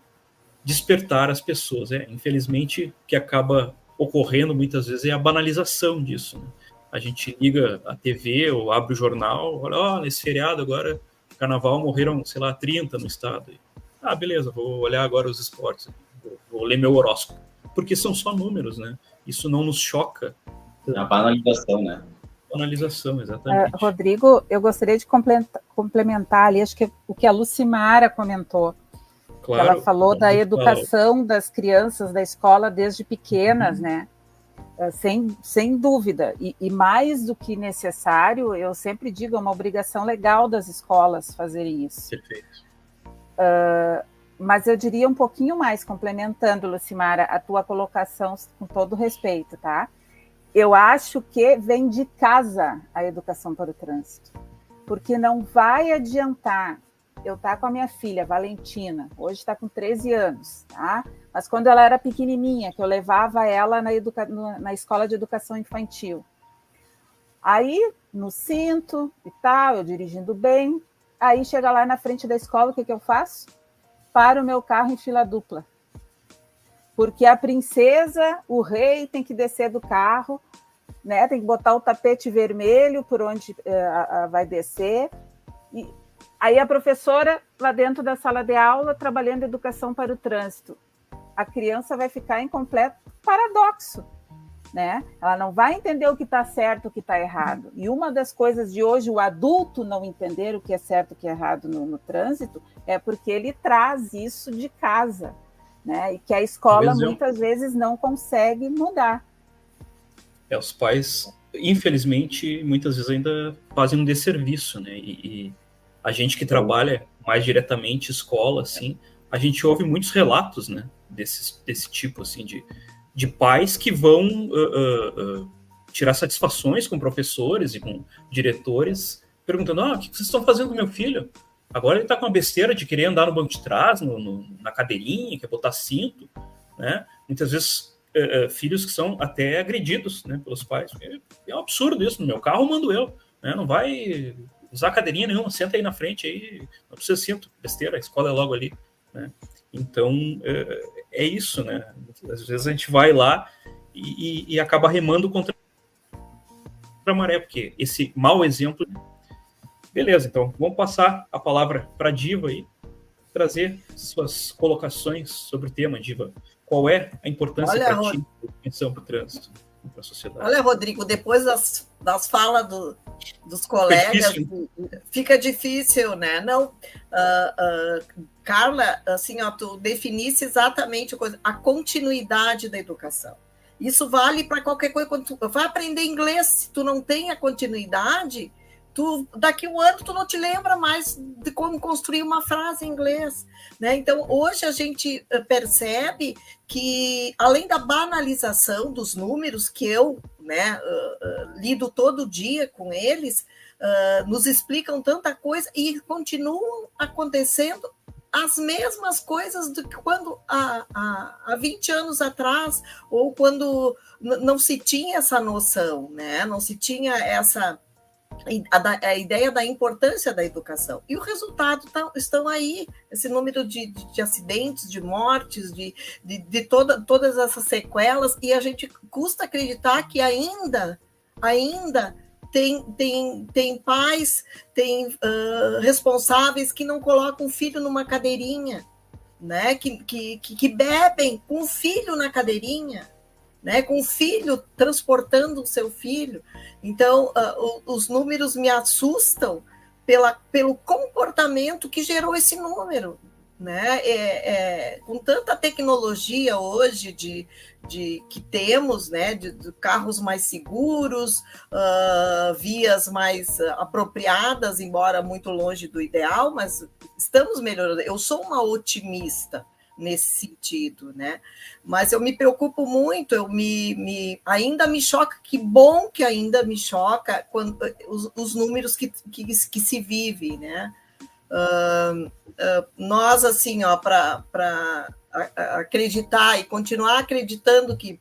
despertar as pessoas. Infelizmente, o que acaba ocorrendo muitas vezes é a banalização disso, né? A gente liga a TV ou abre o jornal, olha, nesse feriado agora, carnaval, morreram, sei lá, 30 no estado. Beleza, vou olhar agora os esportes, vou ler meu horóscopo. Porque são só números, né? Isso não nos choca. A banalização, né? Banalização, exatamente. Rodrigo, eu gostaria de complementar ali, acho que o que a Lucimara comentou. Claro, ela falou da educação das crianças da escola desde pequenas, né? Sem dúvida. E mais do que necessário, eu sempre digo, é uma obrigação legal das escolas fazerem isso. Perfeito. Mas eu diria um pouquinho mais, complementando, Lucimara, a tua colocação com todo respeito, tá? Eu acho que vem de casa a educação para o trânsito, porque não vai adiantar eu estar com a minha filha, Valentina, hoje está com 13 anos, tá? Mas quando ela era pequenininha, que eu levava ela na escola de educação infantil. Aí, no cinto e tal, eu dirigindo bem, aí chega lá na frente da escola, o que eu faço? Paro o meu carro em fila dupla. Porque a princesa, o rei, tem que descer do carro, né? Tem que botar o tapete vermelho por onde vai descer. E aí a professora, lá dentro da sala de aula, trabalhando educação para o trânsito. A criança vai ficar em completo paradoxo, né? Ela não vai entender o que está certo, o que está errado. E uma das coisas de hoje, o adulto não entender o que é certo e o que é errado no trânsito, é porque ele traz isso de casa, né? E que a escola muitas vezes não consegue mudar. Os pais, infelizmente, muitas vezes ainda fazem um desserviço, né? E a gente que trabalha mais diretamente escola, assim, a gente ouve muitos relatos, né? Desse tipo, assim, de pais que vão tirar satisfações com professores e com diretores, perguntando, o que vocês estão fazendo com meu filho? Agora ele está com uma besteira de querer andar no banco de trás, na cadeirinha, quer botar cinto, né? Muitas vezes filhos que são até agredidos, né, pelos pais. É um absurdo isso, no meu carro eu mando eu, né? Não vai usar cadeirinha nenhuma, senta aí na frente, aí, não precisa cinto, besteira, a escola é logo ali, né? Então, é isso, né? Às vezes a gente vai lá e acaba remando contra a maré, porque esse mau exemplo... Beleza, então, vamos passar a palavra para a Diva aí, trazer suas colocações sobre o tema, Diva. Qual é a importância para ti da atenção para o trânsito, para a sociedade? Olha, Rodrigo, depois das falas dos colegas, fica difícil, né? Não, Carla, assim, tu definisse exatamente a continuidade da educação. Isso vale para qualquer coisa. Quando tu vai aprender inglês, se tu não tem a continuidade, daqui um ano tu não te lembra mais de como construir uma frase em inglês, né? Então, hoje a gente percebe que, além da banalização dos números, que eu, né, lido todo dia com eles, nos explicam tanta coisa e continuam acontecendo as mesmas coisas do que quando há 20 anos atrás, ou quando não se tinha essa noção, né? Não se tinha a ideia da importância da educação. E o resultado estão aí, esse número de acidentes, de mortes, de todas essas sequelas, e a gente custa acreditar que ainda tem pais, tem responsáveis que não colocam o filho numa cadeirinha, né? Que bebem com o filho na cadeirinha, né? Com o filho transportando o seu filho. Então, os números me assustam pelo comportamento que gerou esse número, né? Com tanta tecnologia hoje que temos, né, de carros mais seguros, vias mais apropriadas, embora muito longe do ideal, mas estamos melhorando. Eu sou uma otimista nesse sentido, né? Mas eu me preocupo muito, ainda me choca, que bom que ainda me choca quando, os números que se vive, né? Nós, assim, para acreditar e continuar acreditando que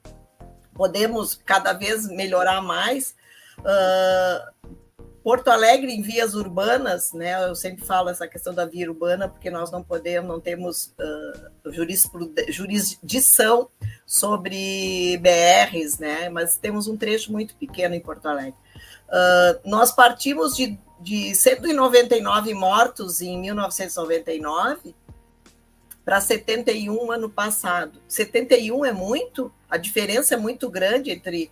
podemos cada vez melhorar mais, Porto Alegre em vias urbanas, né? Eu sempre falo essa questão da via urbana, porque nós não temos jurisdição sobre BRs, né? Mas temos um trecho muito pequeno em Porto Alegre. Nós partimos de 199 mortos em 1999 para 71 ano passado. 71 é muito? A diferença é muito grande entre...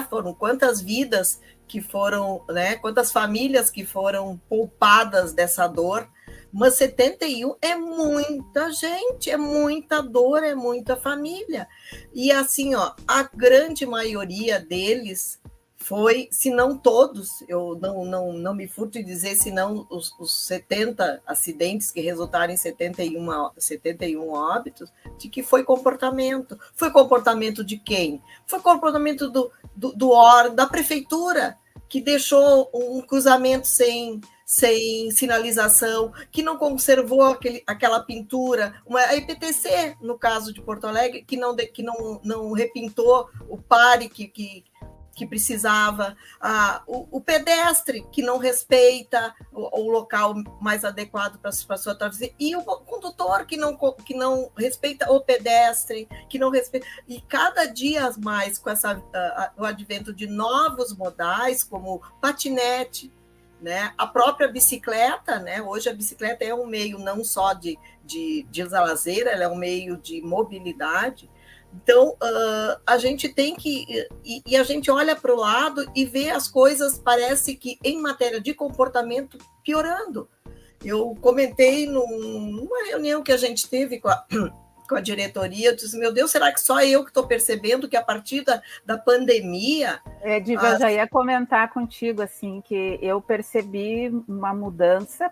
foram quantas vidas que foram, né? Quantas famílias que foram poupadas dessa dor, mas 71 é muita gente, é muita dor, é muita família. E assim, a grande maioria deles foi, se não todos, eu não me furto em dizer, se não os 70 acidentes que resultaram em 71 óbitos, de que foi comportamento. Foi comportamento de quem? Foi comportamento do órgão, da prefeitura, que deixou um cruzamento sem sinalização, que não conservou aquela pintura, a IPTC, no caso de Porto Alegre, que não repintou o pare que precisava, o pedestre, que não respeita o local mais adequado para a sua travessia, e o condutor, que não respeita o pedestre, que não respeita... E cada dia mais, com o advento de novos modais, como patinete, né? A própria bicicleta, né? Hoje a bicicleta é um meio não só de lazer, ela é um meio de mobilidade. Então, a gente tem que... E a gente olha para o lado e vê as coisas, parece que, em matéria de comportamento, piorando. Eu comentei numa reunião que a gente teve com a diretoria, eu disse, meu Deus, será que só eu que estou percebendo que a partir da pandemia... Diva, eu já ia comentar contigo, assim, que eu percebi uma mudança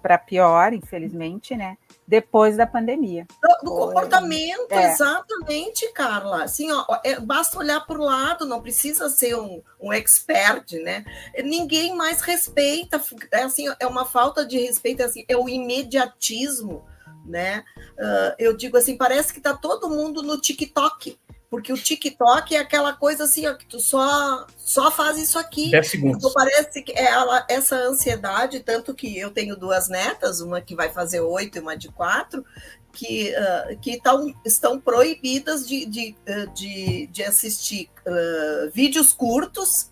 para pior, infelizmente, né? Depois da pandemia. Do comportamento, exatamente, Carla. Assim, basta olhar para o lado, não precisa ser um expert, né? Ninguém mais respeita, assim, é uma falta de respeito, assim, é o imediatismo, né? Eu digo assim, parece que está todo mundo no TikTok, porque o TikTok é aquela coisa assim, que tu só faz isso aqui. 10 segundos. Então, parece que essa ansiedade, tanto que eu tenho 2 netas, uma que vai fazer 8 e uma de 4, que estão proibidas de assistir vídeos curtos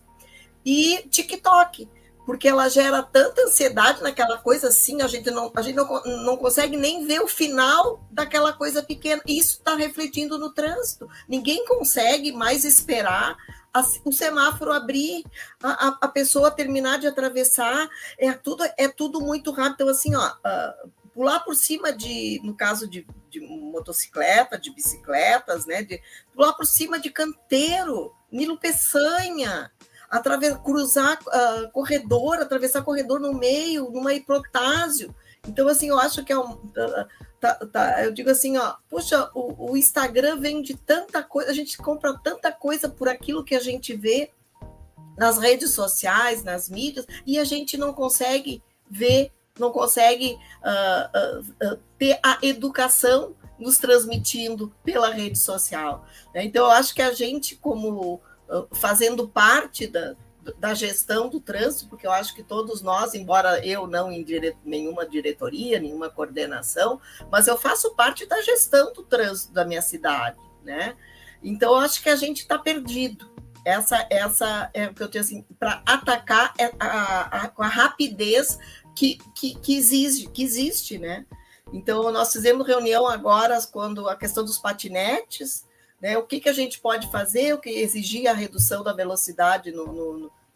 e TikTok, porque ela gera tanta ansiedade naquela coisa assim, a gente não consegue nem ver o final daquela coisa pequena. Isso está refletindo no trânsito. Ninguém consegue mais esperar o semáforo abrir, a pessoa terminar de atravessar. É tudo muito rápido. Então, assim, pular por cima no caso de motocicleta, de bicicletas, né? Pular por cima de canteiro, Nilo Peçanha, cruzar corredor, atravessar corredor no meio, numa hiprotásio. Então, assim, eu acho que eu digo assim, puxa, o Instagram vende tanta coisa, a gente compra tanta coisa por aquilo que a gente vê nas redes sociais, nas mídias, e a gente não consegue ver, não consegue ter a educação nos transmitindo pela rede social. Então, eu acho que a gente, como fazendo parte da gestão do trânsito, porque eu acho que todos nós, embora eu não em nenhuma diretoria, nenhuma coordenação, mas eu faço parte da gestão do trânsito da minha cidade, né? Então, eu acho que a gente está perdido. Essa é o que eu tenho, assim, para atacar com a rapidez que existe, né? Então, nós fizemos reunião agora quando a questão dos patinetes, né? O que a gente pode fazer, o que exigir a redução da velocidade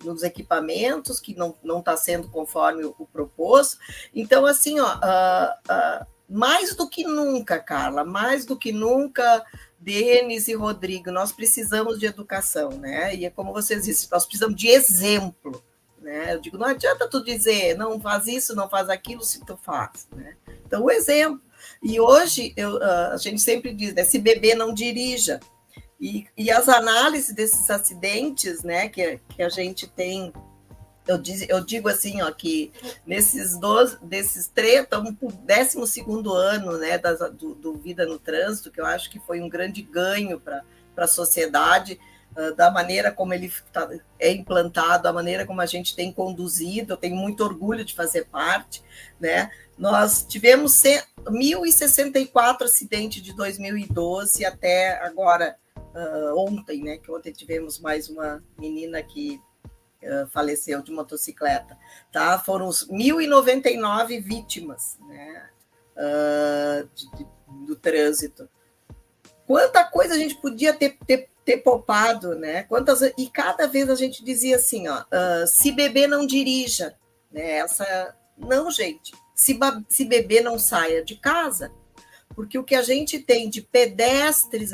nos equipamentos, que não está sendo conforme o proposto. Então, assim, mais do que nunca, Carla, mais do que nunca, Denis e Rodrigo, nós precisamos de educação, né? E é como vocês disseram, nós precisamos de exemplo, né? Eu digo, não adianta tu dizer, não faz isso, não faz aquilo, se tu faz, né? Então, o exemplo. E hoje, a gente sempre diz, né, se beber, não dirija. E as análises desses acidentes, né, que a gente tem, eu digo assim, ó, que desses 3, estamos no 12º ano, né, do Vida no Trânsito, que eu acho que foi um grande ganho para a sociedade, da maneira como ele é implantado, a maneira como a gente tem conduzido. Eu tenho muito orgulho de fazer parte, né? Nós tivemos 1.064 acidentes de 2012 até agora, ontem, né? Que ontem tivemos mais uma menina que faleceu de motocicleta, tá? Foram 1.099 vítimas, né? Do trânsito. Quanta coisa a gente podia ter poupado, né? E cada vez a gente dizia assim, ó, se beber, não dirija, né? Não, gente, se beber, não saia de casa, porque o que a gente tem de pedestres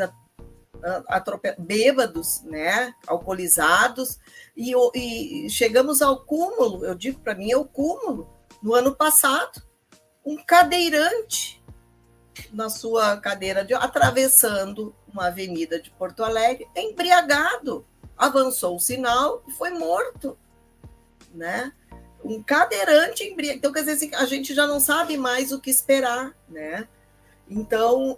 bêbados, né? Alcoolizados, e chegamos ao cúmulo, eu digo, para mim é o cúmulo, no ano passado, um cadeirante na sua cadeira, atravessando uma avenida de Porto Alegre, embriagado, avançou o sinal e foi morto, né? Um cadeirante embriagado. Então, quer dizer assim, a gente já não sabe mais o que esperar, né? Então,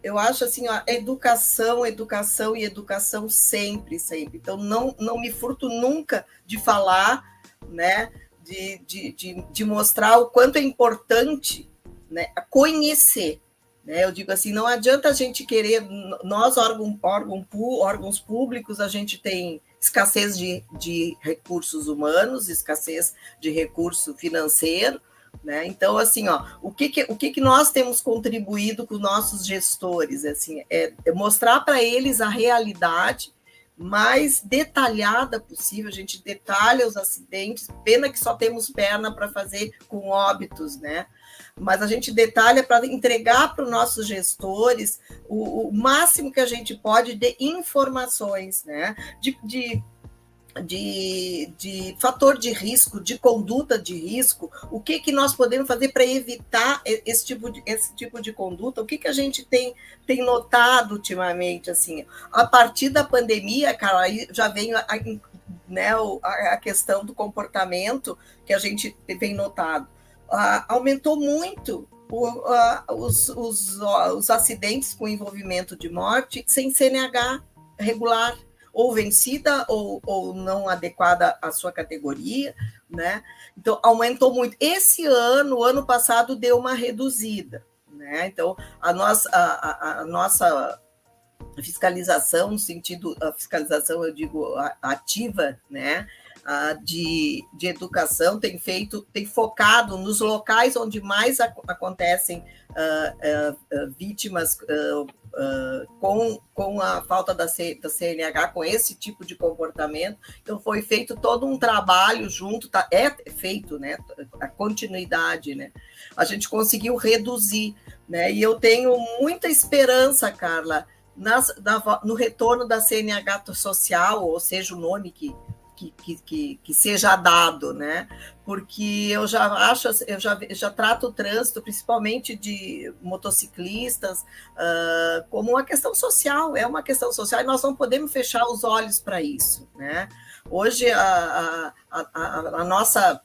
eu acho assim, ó, educação e educação sempre. Então, não me furto nunca de falar, né? De mostrar o quanto é importante, né, conhecer, né? Eu digo assim, não adianta a gente querer, nós órgãos públicos, a gente tem escassez de recursos humanos, escassez de recurso financeiro, né? Então, assim, ó, o que nós temos contribuído com os nossos gestores, assim, é mostrar para eles a realidade mais detalhada possível. A gente detalha os acidentes, pena que só temos perna para fazer com óbitos, né? Mas a gente detalha para entregar para os nossos gestores o máximo que a gente pode de informações, né? De fator de risco, de conduta de risco, o que nós podemos fazer para evitar esse tipo de conduta, o que a gente tem notado ultimamente, assim, a partir da pandemia, cara, aí já vem a questão do comportamento que a gente tem notado. Aumentou muito os acidentes com envolvimento de morte sem CNH regular, ou vencida, ou não adequada à sua categoria, né? Então, aumentou muito. O ano passado, deu uma reduzida, né? Então, a nossa fiscalização, no sentido, a fiscalização, eu digo, ativa, né? De educação, tem focado nos locais onde mais acontecem vítimas com a falta da CNH, com esse tipo de comportamento. Então, foi feito todo um trabalho junto, é feito, né, a continuidade, né? A gente conseguiu reduzir, né? E eu tenho muita esperança, Carla, no retorno da CNH social, ou seja, o nome que seja dado, né? Porque eu já trato o trânsito, principalmente de motociclistas, como uma questão social, é uma questão social, e nós não podemos fechar os olhos para isso, né? Hoje a nossa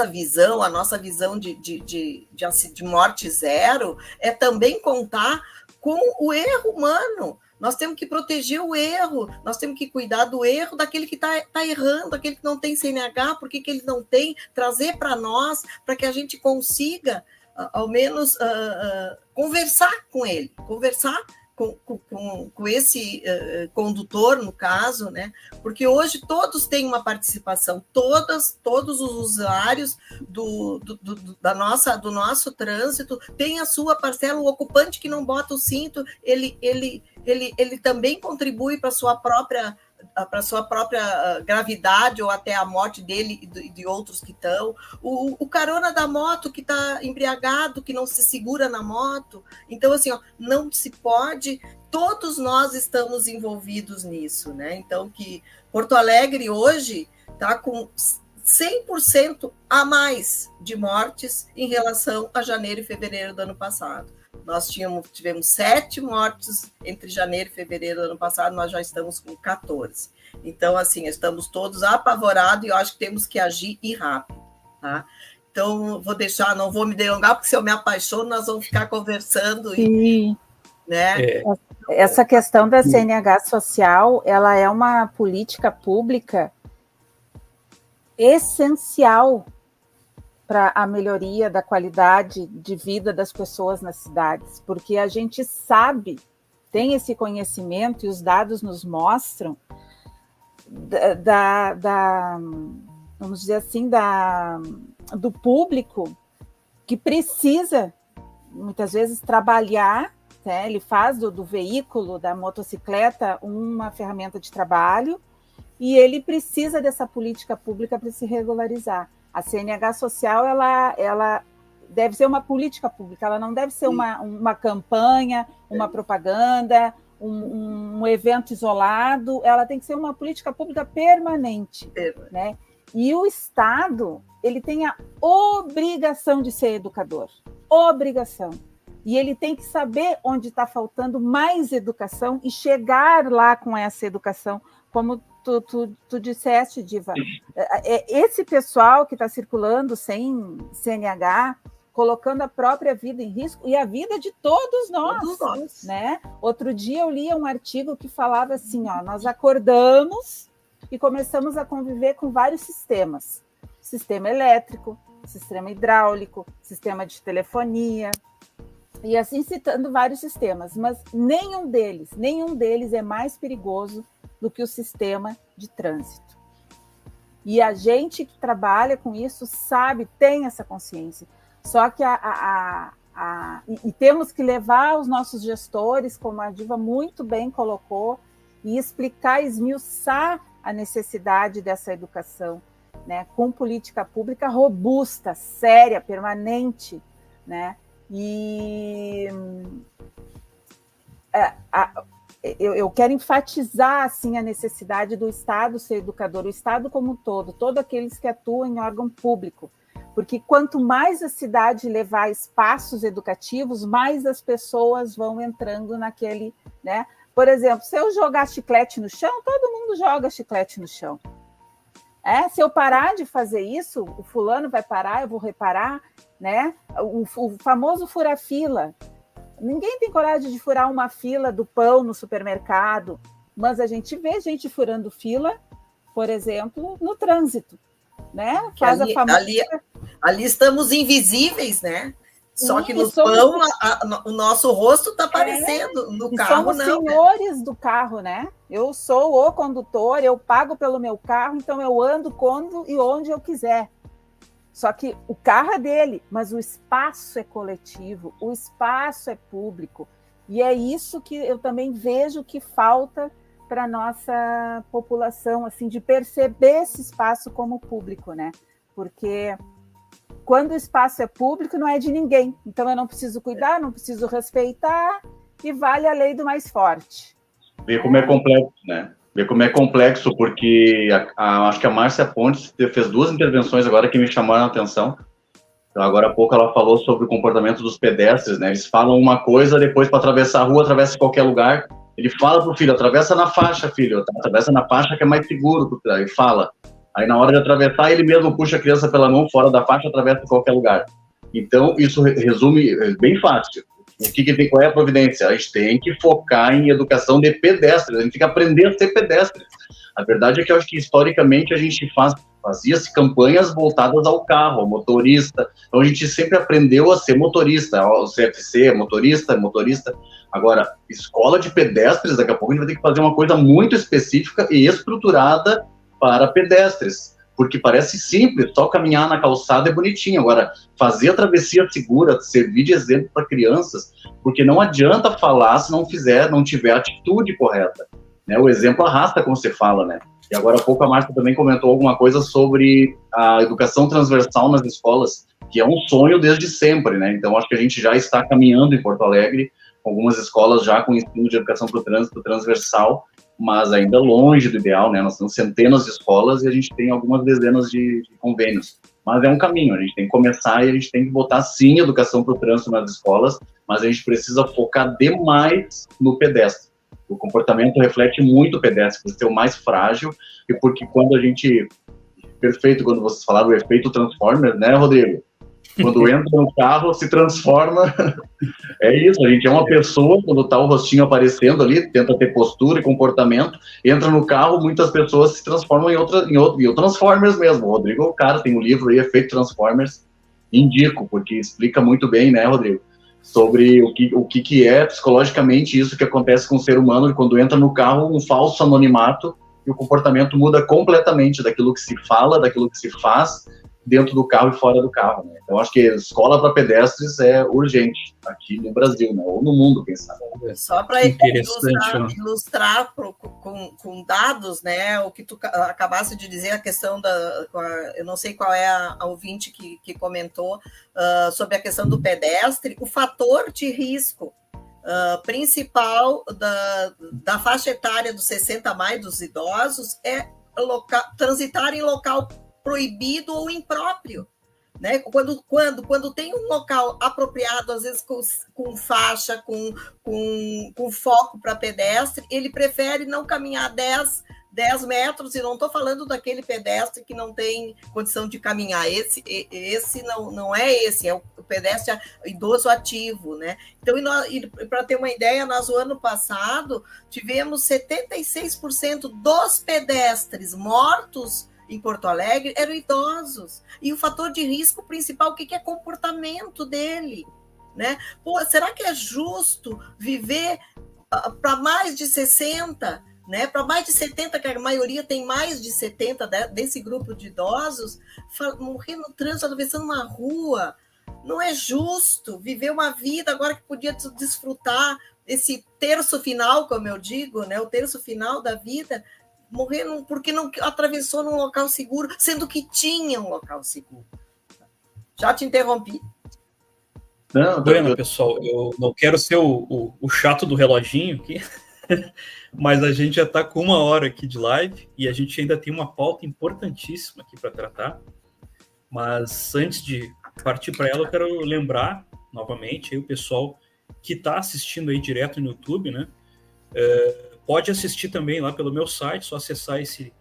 visão de morte zero é também contar com o erro humano. Nós temos que proteger o erro, nós temos que cuidar do erro daquele que está errando, aquele que não tem CNH, por que ele não tem, trazer para nós, para que a gente consiga, ao menos, conversar com ele, conversar com esse condutor, no caso, né? Porque hoje todos têm uma participação, todos os usuários do nosso trânsito têm a sua parcela. O ocupante que não bota o cinto, ele também contribui para a sua própria para sua própria gravidade ou até a morte dele e de outros que estão. O carona da moto que está embriagado, que não se segura na moto. Então, assim, ó, não se pode... Todos nós estamos envolvidos nisso, né? Então, que Porto Alegre hoje está com 100% a mais de mortes em relação a janeiro e fevereiro do ano passado. Nós tivemos 7 mortes entre janeiro e fevereiro do ano passado, nós já estamos com 14. Então, assim, estamos todos apavorados e eu acho que temos que agir e rápido, tá? Então, vou deixar, não vou me delongar, porque se eu me apaixono, nós vamos ficar conversando. Sim. Né? Essa questão da CNH social, ela é uma política pública essencial para a melhoria da qualidade de vida das pessoas nas cidades, porque a gente sabe, tem esse conhecimento e os dados nos mostram vamos dizer assim, do público que precisa, muitas vezes, trabalhar, né? Ele faz do veículo, da motocicleta, uma ferramenta de trabalho, e ele precisa dessa política pública para se regularizar. A CNH social, ela deve ser uma política pública, ela não deve ser uma campanha, uma propaganda, um evento isolado, ela tem que ser uma política pública permanente, né? E o Estado, ele tem a obrigação de ser educador, obrigação. E ele tem que saber onde está faltando mais educação e chegar lá com essa educação, como tu disseste, Diva. Esse pessoal que está circulando sem CNH, colocando a própria vida em risco e a vida de todos nós, né? Outro dia eu li um artigo que falava assim, ó, nós acordamos e começamos a conviver com vários sistemas. Sistema elétrico, sistema hidráulico, sistema de telefonia, e assim citando vários sistemas, mas nenhum deles é mais perigoso do que o sistema de trânsito. E a gente que trabalha com isso sabe, tem essa consciência. Só que e temos que levar os nossos gestores, como a Diva muito bem colocou, e explicar, esmiuçar a necessidade dessa educação, né, com política pública robusta, séria, permanente, né? E eu quero enfatizar assim, a necessidade do Estado ser educador, o Estado como um todos aqueles que atuam em órgão público, porque quanto mais a cidade levar espaços educativos, mais as pessoas vão entrando naquele, né? Por exemplo, se eu jogar chiclete no chão, todo mundo joga chiclete no chão. Se eu parar de fazer isso, o fulano vai parar, eu vou reparar, né? O famoso fura-fila. Ninguém tem coragem de furar uma fila do pão no supermercado, mas a gente vê gente furando fila, por exemplo, no trânsito, né? Faz ali, a famosa... ali estamos invisíveis, né? Só que no pão o nosso rosto está aparecendo, no carro somos não. Senhores do carro, né? Eu sou o condutor, eu pago pelo meu carro, então eu ando quando e onde eu quiser. Só que o carro é dele, mas o espaço é coletivo, o espaço é público. E é isso que eu também vejo que falta para a nossa população, assim, de perceber esse espaço como público, né? Porque quando o espaço é público, não é de ninguém. Então eu não preciso cuidar, não preciso respeitar, e vale a lei do mais forte. Ver como é complexo, né? Ver como é complexo, porque acho que a Márcia Pontes fez 2 intervenções agora que me chamaram a atenção. Então, agora há pouco ela falou sobre o comportamento dos pedestres, né? Eles falam uma coisa, depois para atravessar a rua, atravessa em qualquer lugar. Ele fala pro filho, atravessa na faixa, filho, atravessa na faixa que é mais seguro, ele fala. Aí na hora de atravessar, ele mesmo puxa a criança pela mão, fora da faixa, atravessa em qualquer lugar. Então, isso resume bem fácil. Qual é a providência? A gente tem que focar em educação de pedestres, a gente tem que aprender a ser pedestres. A verdade é que eu acho que, historicamente, a gente fazia-se campanhas voltadas ao carro, ao motorista. Então, a gente sempre aprendeu a ser motorista, o CFC, motorista. Agora, escola de pedestres, daqui a pouco a gente vai ter que fazer uma coisa muito específica e estruturada para pedestres, porque parece simples, só caminhar na calçada é bonitinho. Agora, fazer a travessia segura, servir de exemplo para crianças, porque não adianta falar se não tiver a atitude correta. né? O exemplo arrasta, como você fala, né? E agora há pouco a Márcia também comentou alguma coisa sobre a educação transversal nas escolas, que é um sonho desde sempre, né? Então, acho que a gente já está caminhando em Porto Alegre, com algumas escolas já com ensino de educação para o trânsito transversal, mas ainda longe do ideal, né? Nós temos centenas de escolas e a gente tem algumas dezenas de convênios. Mas é um caminho, a gente tem que começar e a gente tem que botar, sim, educação para o trânsito nas escolas, mas a gente precisa focar demais no pedestre. O comportamento reflete muito o pedestre, por ser o mais frágil, e porque quando a gente... Perfeito, quando vocês falaram o efeito Transformers, né, Rodrigo? Quando entra no carro, se transforma. É isso, a gente é uma pessoa, quando está o rostinho aparecendo ali, tenta ter postura e comportamento, entra no carro, muitas pessoas se transformam em outro Transformers mesmo. O Rodrigo, cara, tem um livro aí, Efeito Transformers, indico, porque explica muito bem, né, Rodrigo? Sobre o que é psicologicamente isso que acontece com o ser humano quando entra no carro, um falso anonimato, e o comportamento muda completamente daquilo que se fala, daquilo que se faz dentro do carro e fora do carro, né? Então, acho que escola para pedestres é urgente aqui no Brasil, né? Ou no mundo, quem sabe. Só para ilustrar com dados, né? O que tu acabaste de dizer, a questão eu não sei qual é a ouvinte que comentou sobre a questão do pedestre, o fator de risco principal da faixa etária dos 60 a mais dos idosos é transitar em local proibido ou impróprio, né? Quando tem um local apropriado, às vezes com faixa, com foco para pedestre, ele prefere não caminhar 10 metros, e não estou falando daquele pedestre que não tem condição de caminhar, esse não é esse, é o pedestre idoso ativo, né? Então, para ter uma ideia, nós, o ano passado, tivemos 76% dos pedestres mortos em Porto Alegre eram idosos. E o fator de risco principal, o que é comportamento dele, né? Pô, será que é justo viver para mais de 60, né? Para mais de 70, que a maioria tem mais de 70 desse grupo de idosos, morrer no trânsito, atravessando uma rua? Não é justo viver uma vida agora que podia desfrutar esse terço final, como eu digo, né? O terço final da vida, morrer porque não atravessou num local seguro, sendo que tinha um local seguro. Já te interrompi. Bueno, pessoal, eu não quero ser o chato do reloginho aqui, mas a gente já está com 1 hora aqui de live e a gente ainda tem uma pauta importantíssima aqui para tratar. Mas antes de partir para ela, eu quero lembrar novamente aí o pessoal que está assistindo aí direto no YouTube, né? Pode assistir também lá pelo meu site, só acessar esse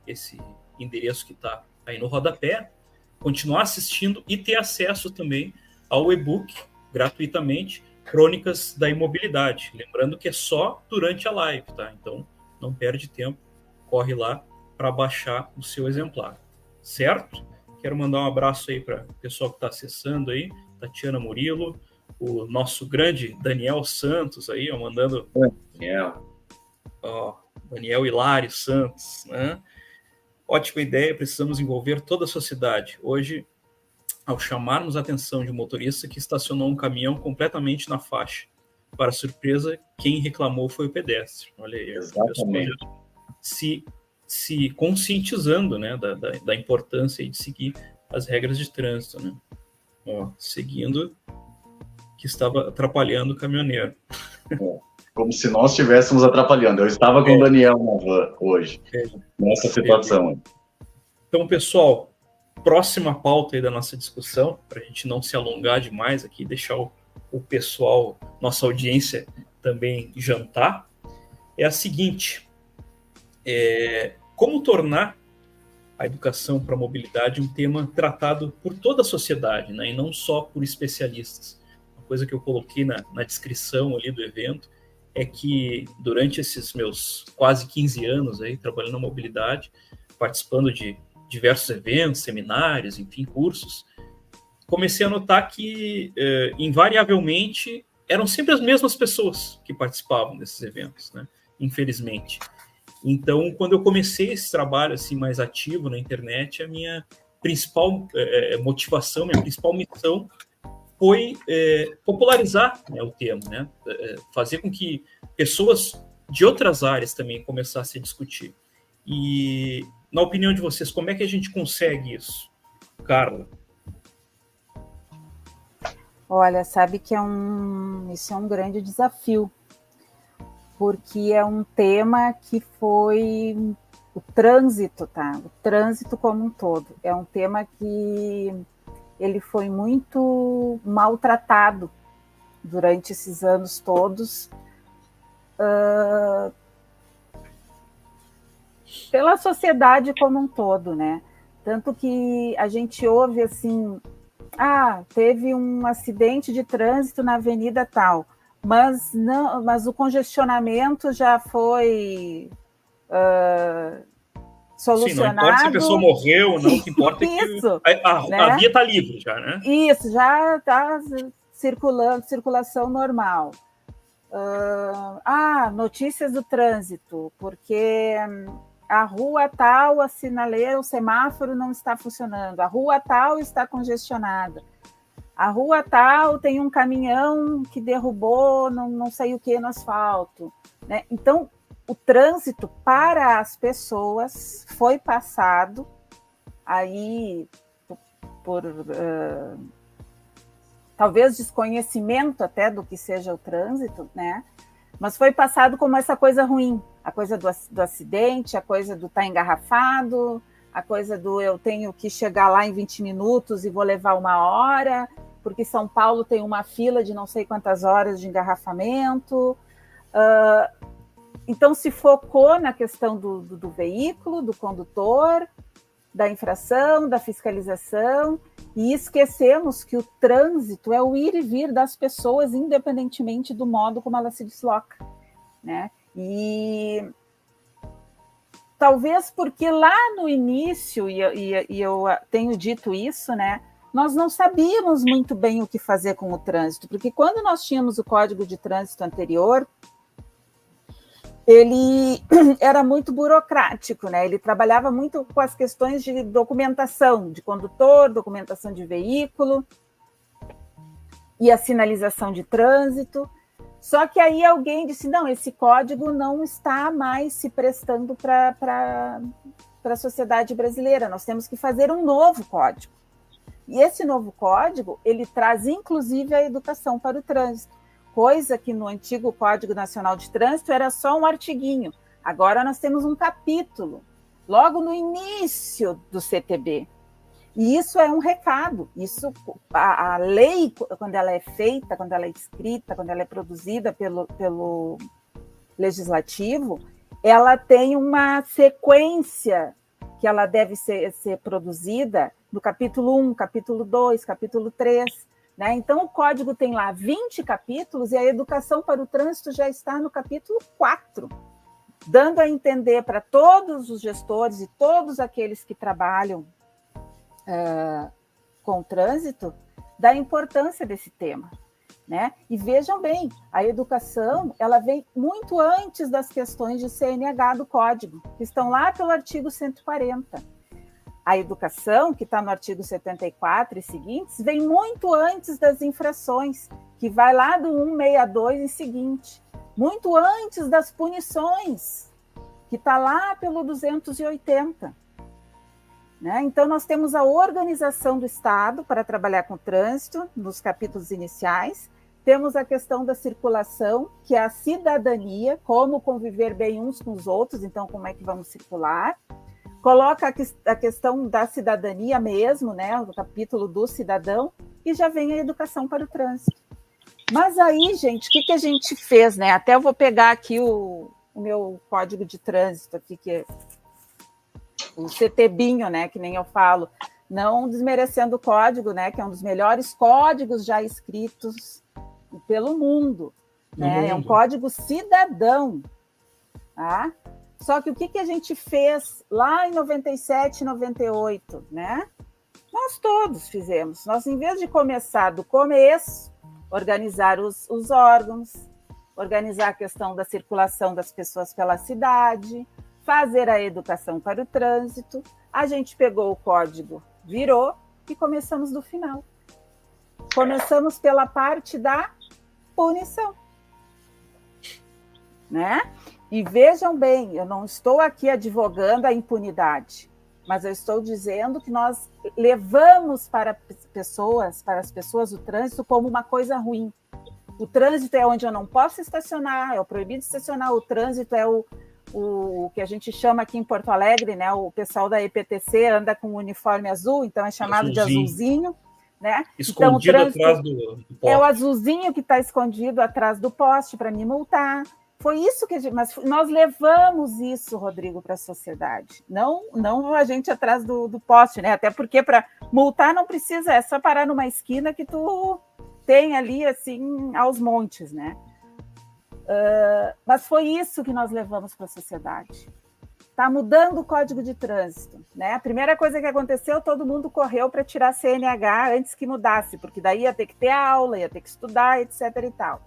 endereço que está aí no rodapé, continuar assistindo e ter acesso também ao e-book gratuitamente, Crônicas da Imobilidade. Lembrando que é só durante a live, tá? Então, não perde tempo, corre lá para baixar o seu exemplar, certo? Quero mandar um abraço aí para o pessoal que está acessando aí, Tatiana Murilo, o nosso grande Daniel Santos aí, ó, mandando... Daniel Hilário Santos, né? Ótima ideia, precisamos envolver toda a sociedade. Hoje, ao chamarmos a atenção de um motorista que estacionou um caminhão completamente na faixa, para surpresa, quem reclamou foi o pedestre. Olha aí, se conscientizando, né, da importância de seguir as regras de trânsito, né? Seguindo que estava atrapalhando o caminhoneiro. Como se nós estivéssemos atrapalhando. Eu estava com o Daniel na van hoje, nessa situação. Então, pessoal, próxima pauta aí da nossa discussão, para a gente não se alongar demais aqui, deixar o pessoal, nossa audiência também jantar, é a seguinte: como tornar a educação para a mobilidade um tema tratado por toda a sociedade, né, e não só por especialistas. Uma coisa que eu coloquei na descrição ali do evento é que durante esses meus quase 15 anos aí trabalhando na mobilidade, participando de diversos eventos, seminários, enfim, cursos, comecei a notar que invariavelmente eram sempre as mesmas pessoas que participavam desses eventos, né? Infelizmente. Então, quando eu comecei esse trabalho assim mais ativo na internet, a minha principal motivação, minha principal missão foi popularizar, né, o tema, né? Fazer com que pessoas de outras áreas também começar a se discutir. E, na opinião de vocês, como é que a gente consegue isso? Carla? Olha, sabe que isso é um grande desafio, porque é um tema que foi o trânsito, tá? O trânsito como um todo. É um tema que ele foi muito maltratado durante esses anos todos, pela sociedade como um todo, né? Tanto que a gente ouve assim, teve um acidente de trânsito na avenida tal, mas o congestionamento já foi solucionado. Sim, não importa se a pessoa morreu ou não, o que importa isso, é que a via está livre já, né? Isso, já está circulação normal. Notícias do trânsito, porque a rua tal, a sinaleira, o semáforo não está funcionando, a rua tal está congestionada, a rua tal tem um caminhão que derrubou não sei o que no asfalto, né? Então, o trânsito para as pessoas foi passado aí por talvez desconhecimento até do que seja o trânsito, né? Mas foi passado como essa coisa ruim, a coisa do acidente, a coisa do estar engarrafado, a coisa do eu tenho que chegar lá em 20 minutos e vou levar 1 hora, porque São Paulo tem uma fila de não sei quantas horas de engarrafamento. Então, se focou na questão do veículo, do condutor, da infração, da fiscalização, e esquecemos que o trânsito é o ir e vir das pessoas, independentemente do modo como ela se desloca, né? E talvez porque lá no início, e eu tenho dito isso, né? Nós não sabíamos muito bem o que fazer com o trânsito, porque quando nós tínhamos o Código de Trânsito anterior, ele era muito burocrático, né? Ele trabalhava muito com as questões de documentação de condutor, documentação de veículo e a sinalização de trânsito. Só que aí alguém disse, não, esse código não está mais se prestando para a sociedade brasileira, nós temos que fazer um novo código. E esse novo código, ele traz inclusive a educação para o trânsito, coisa que no antigo Código Nacional de Trânsito era só um artiguinho. Agora nós temos um capítulo, logo no início do CTB. E isso é um recado. Isso, a lei, quando ela é feita, quando ela é escrita, quando ela é produzida pelo Legislativo, ela tem uma sequência que ela deve ser produzida no capítulo 1, capítulo 2, capítulo 3, né? Então, o código tem lá 20 capítulos e a educação para o trânsito já está no capítulo 4, dando a entender para todos os gestores e todos aqueles que trabalham com o trânsito da importância desse tema, né? E vejam bem, a educação ela vem muito antes das questões de CNH do código, que estão lá pelo artigo 140. A educação, que está no artigo 74 e seguintes, vem muito antes das infrações, que vai lá do 162 e seguinte, muito antes das punições, que está lá pelo 280. Né? Então, nós temos a organização do Estado para trabalhar com o trânsito, nos capítulos iniciais, temos a questão da circulação, que é a cidadania, como conviver bem uns com os outros, então como é que vamos circular. Coloca a questão da cidadania mesmo, né, o capítulo do cidadão, e já vem a educação para o trânsito. Mas aí, gente, o que a gente fez, né? Até eu vou pegar aqui o meu código de trânsito, aqui, que é o CTBinho, né, que nem eu falo, não desmerecendo o código, né, que é um dos melhores códigos já escritos pelo mundo, né? É um código cidadão, tá? Só que o que a gente fez lá em 97, 98, né? Nós todos fizemos. Nós, em vez de começar do começo, organizar os órgãos, organizar a questão da circulação das pessoas pela cidade, fazer a educação para o trânsito, a gente pegou o código, virou e começamos do final. Começamos pela parte da punição, né? E vejam bem, eu não estou aqui advogando a impunidade, mas eu estou dizendo que nós levamos para as pessoas o trânsito como uma coisa ruim. O trânsito é onde eu não posso estacionar, é o proibido estacionar, o trânsito é o que a gente chama aqui em Porto Alegre, né? O pessoal da EPTC anda com o uniforme azul, então é chamado de azulzinho, né? Escondido então, atrás do poste. É o azulzinho que está escondido atrás do poste para me multar. Foi isso que mas nós levamos isso, Rodrigo, para a sociedade. Não a gente atrás do poste, né? Até porque para multar não precisa, é só parar numa esquina que tu tem ali assim aos montes, né? Mas foi isso que nós levamos para a sociedade. Está mudando o Código de Trânsito, né? A primeira coisa que aconteceu, todo mundo correu para tirar a CNH antes que mudasse, porque daí ia ter que ter aula, ia ter que estudar, etc. e tal,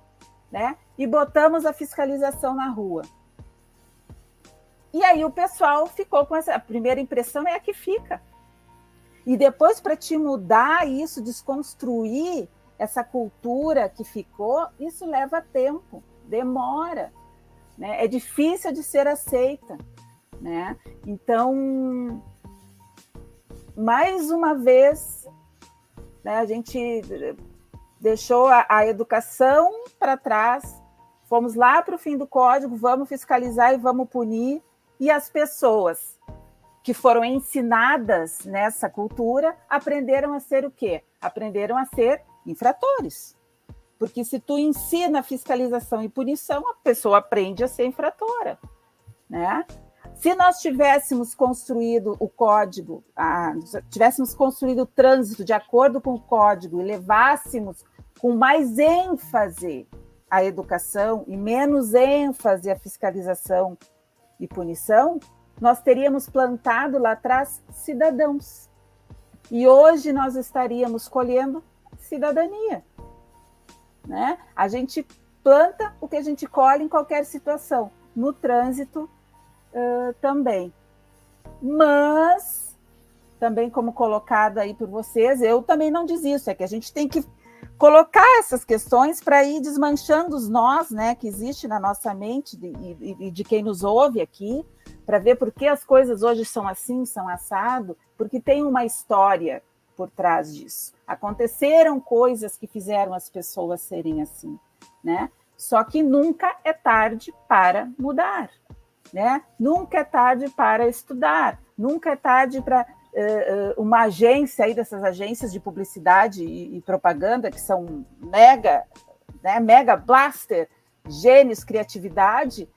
né? E botamos a fiscalização na rua. E aí o pessoal ficou com essa... A primeira impressão é a que fica. E depois, para te mudar isso, desconstruir essa cultura que ficou, isso leva tempo. Demora, né? É difícil de ser aceita, né? Então, mais uma vez, né, a gente deixou a educação para trás, fomos lá para o fim do código, vamos fiscalizar e vamos punir, e as pessoas que foram ensinadas nessa cultura aprenderam a ser o quê? Aprenderam a ser infratores. Porque se tu ensina fiscalização e punição, a pessoa aprende a ser infratora, né? Se nós tivéssemos construído o código, tivéssemos construído o trânsito de acordo com o código e levássemos com mais ênfase a educação e menos ênfase a fiscalização e punição, nós teríamos plantado lá atrás cidadãos. E hoje nós estaríamos colhendo cidadania. Né? A gente planta o que a gente colhe em qualquer situação, no trânsito também. Mas, também como colocado aí por vocês, eu também não desisto, é que a gente tem que colocar essas questões para ir desmanchando os nós, né, que existe na nossa mente e de quem nos ouve aqui, para ver por que as coisas hoje são assim, são assado, porque tem uma história por trás disso. Aconteceram coisas que fizeram as pessoas serem assim, né? Só que nunca é tarde para mudar, né? Nunca é tarde para estudar, nunca é tarde para uma agência aí dessas agências de publicidade e propaganda que são mega blaster, gênios, criatividade.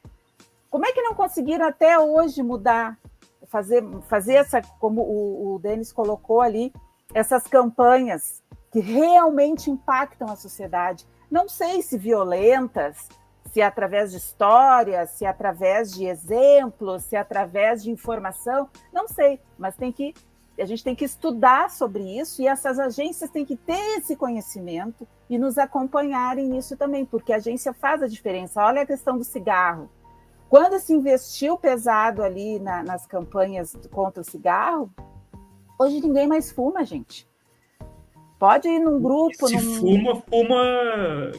Como é que não conseguiram até hoje mudar, fazer essa, como o Denis colocou ali, essas campanhas que realmente impactam a sociedade? Não sei se violentas, se através de histórias, se através de exemplos, se através de informação, não sei, mas a gente tem que estudar sobre isso e essas agências têm que ter esse conhecimento e nos acompanharem nisso também, porque a agência faz a diferença. Olha a questão do cigarro. Quando se investiu pesado ali nas campanhas contra o cigarro, hoje ninguém mais fuma, gente. Pode ir num grupo... Se fuma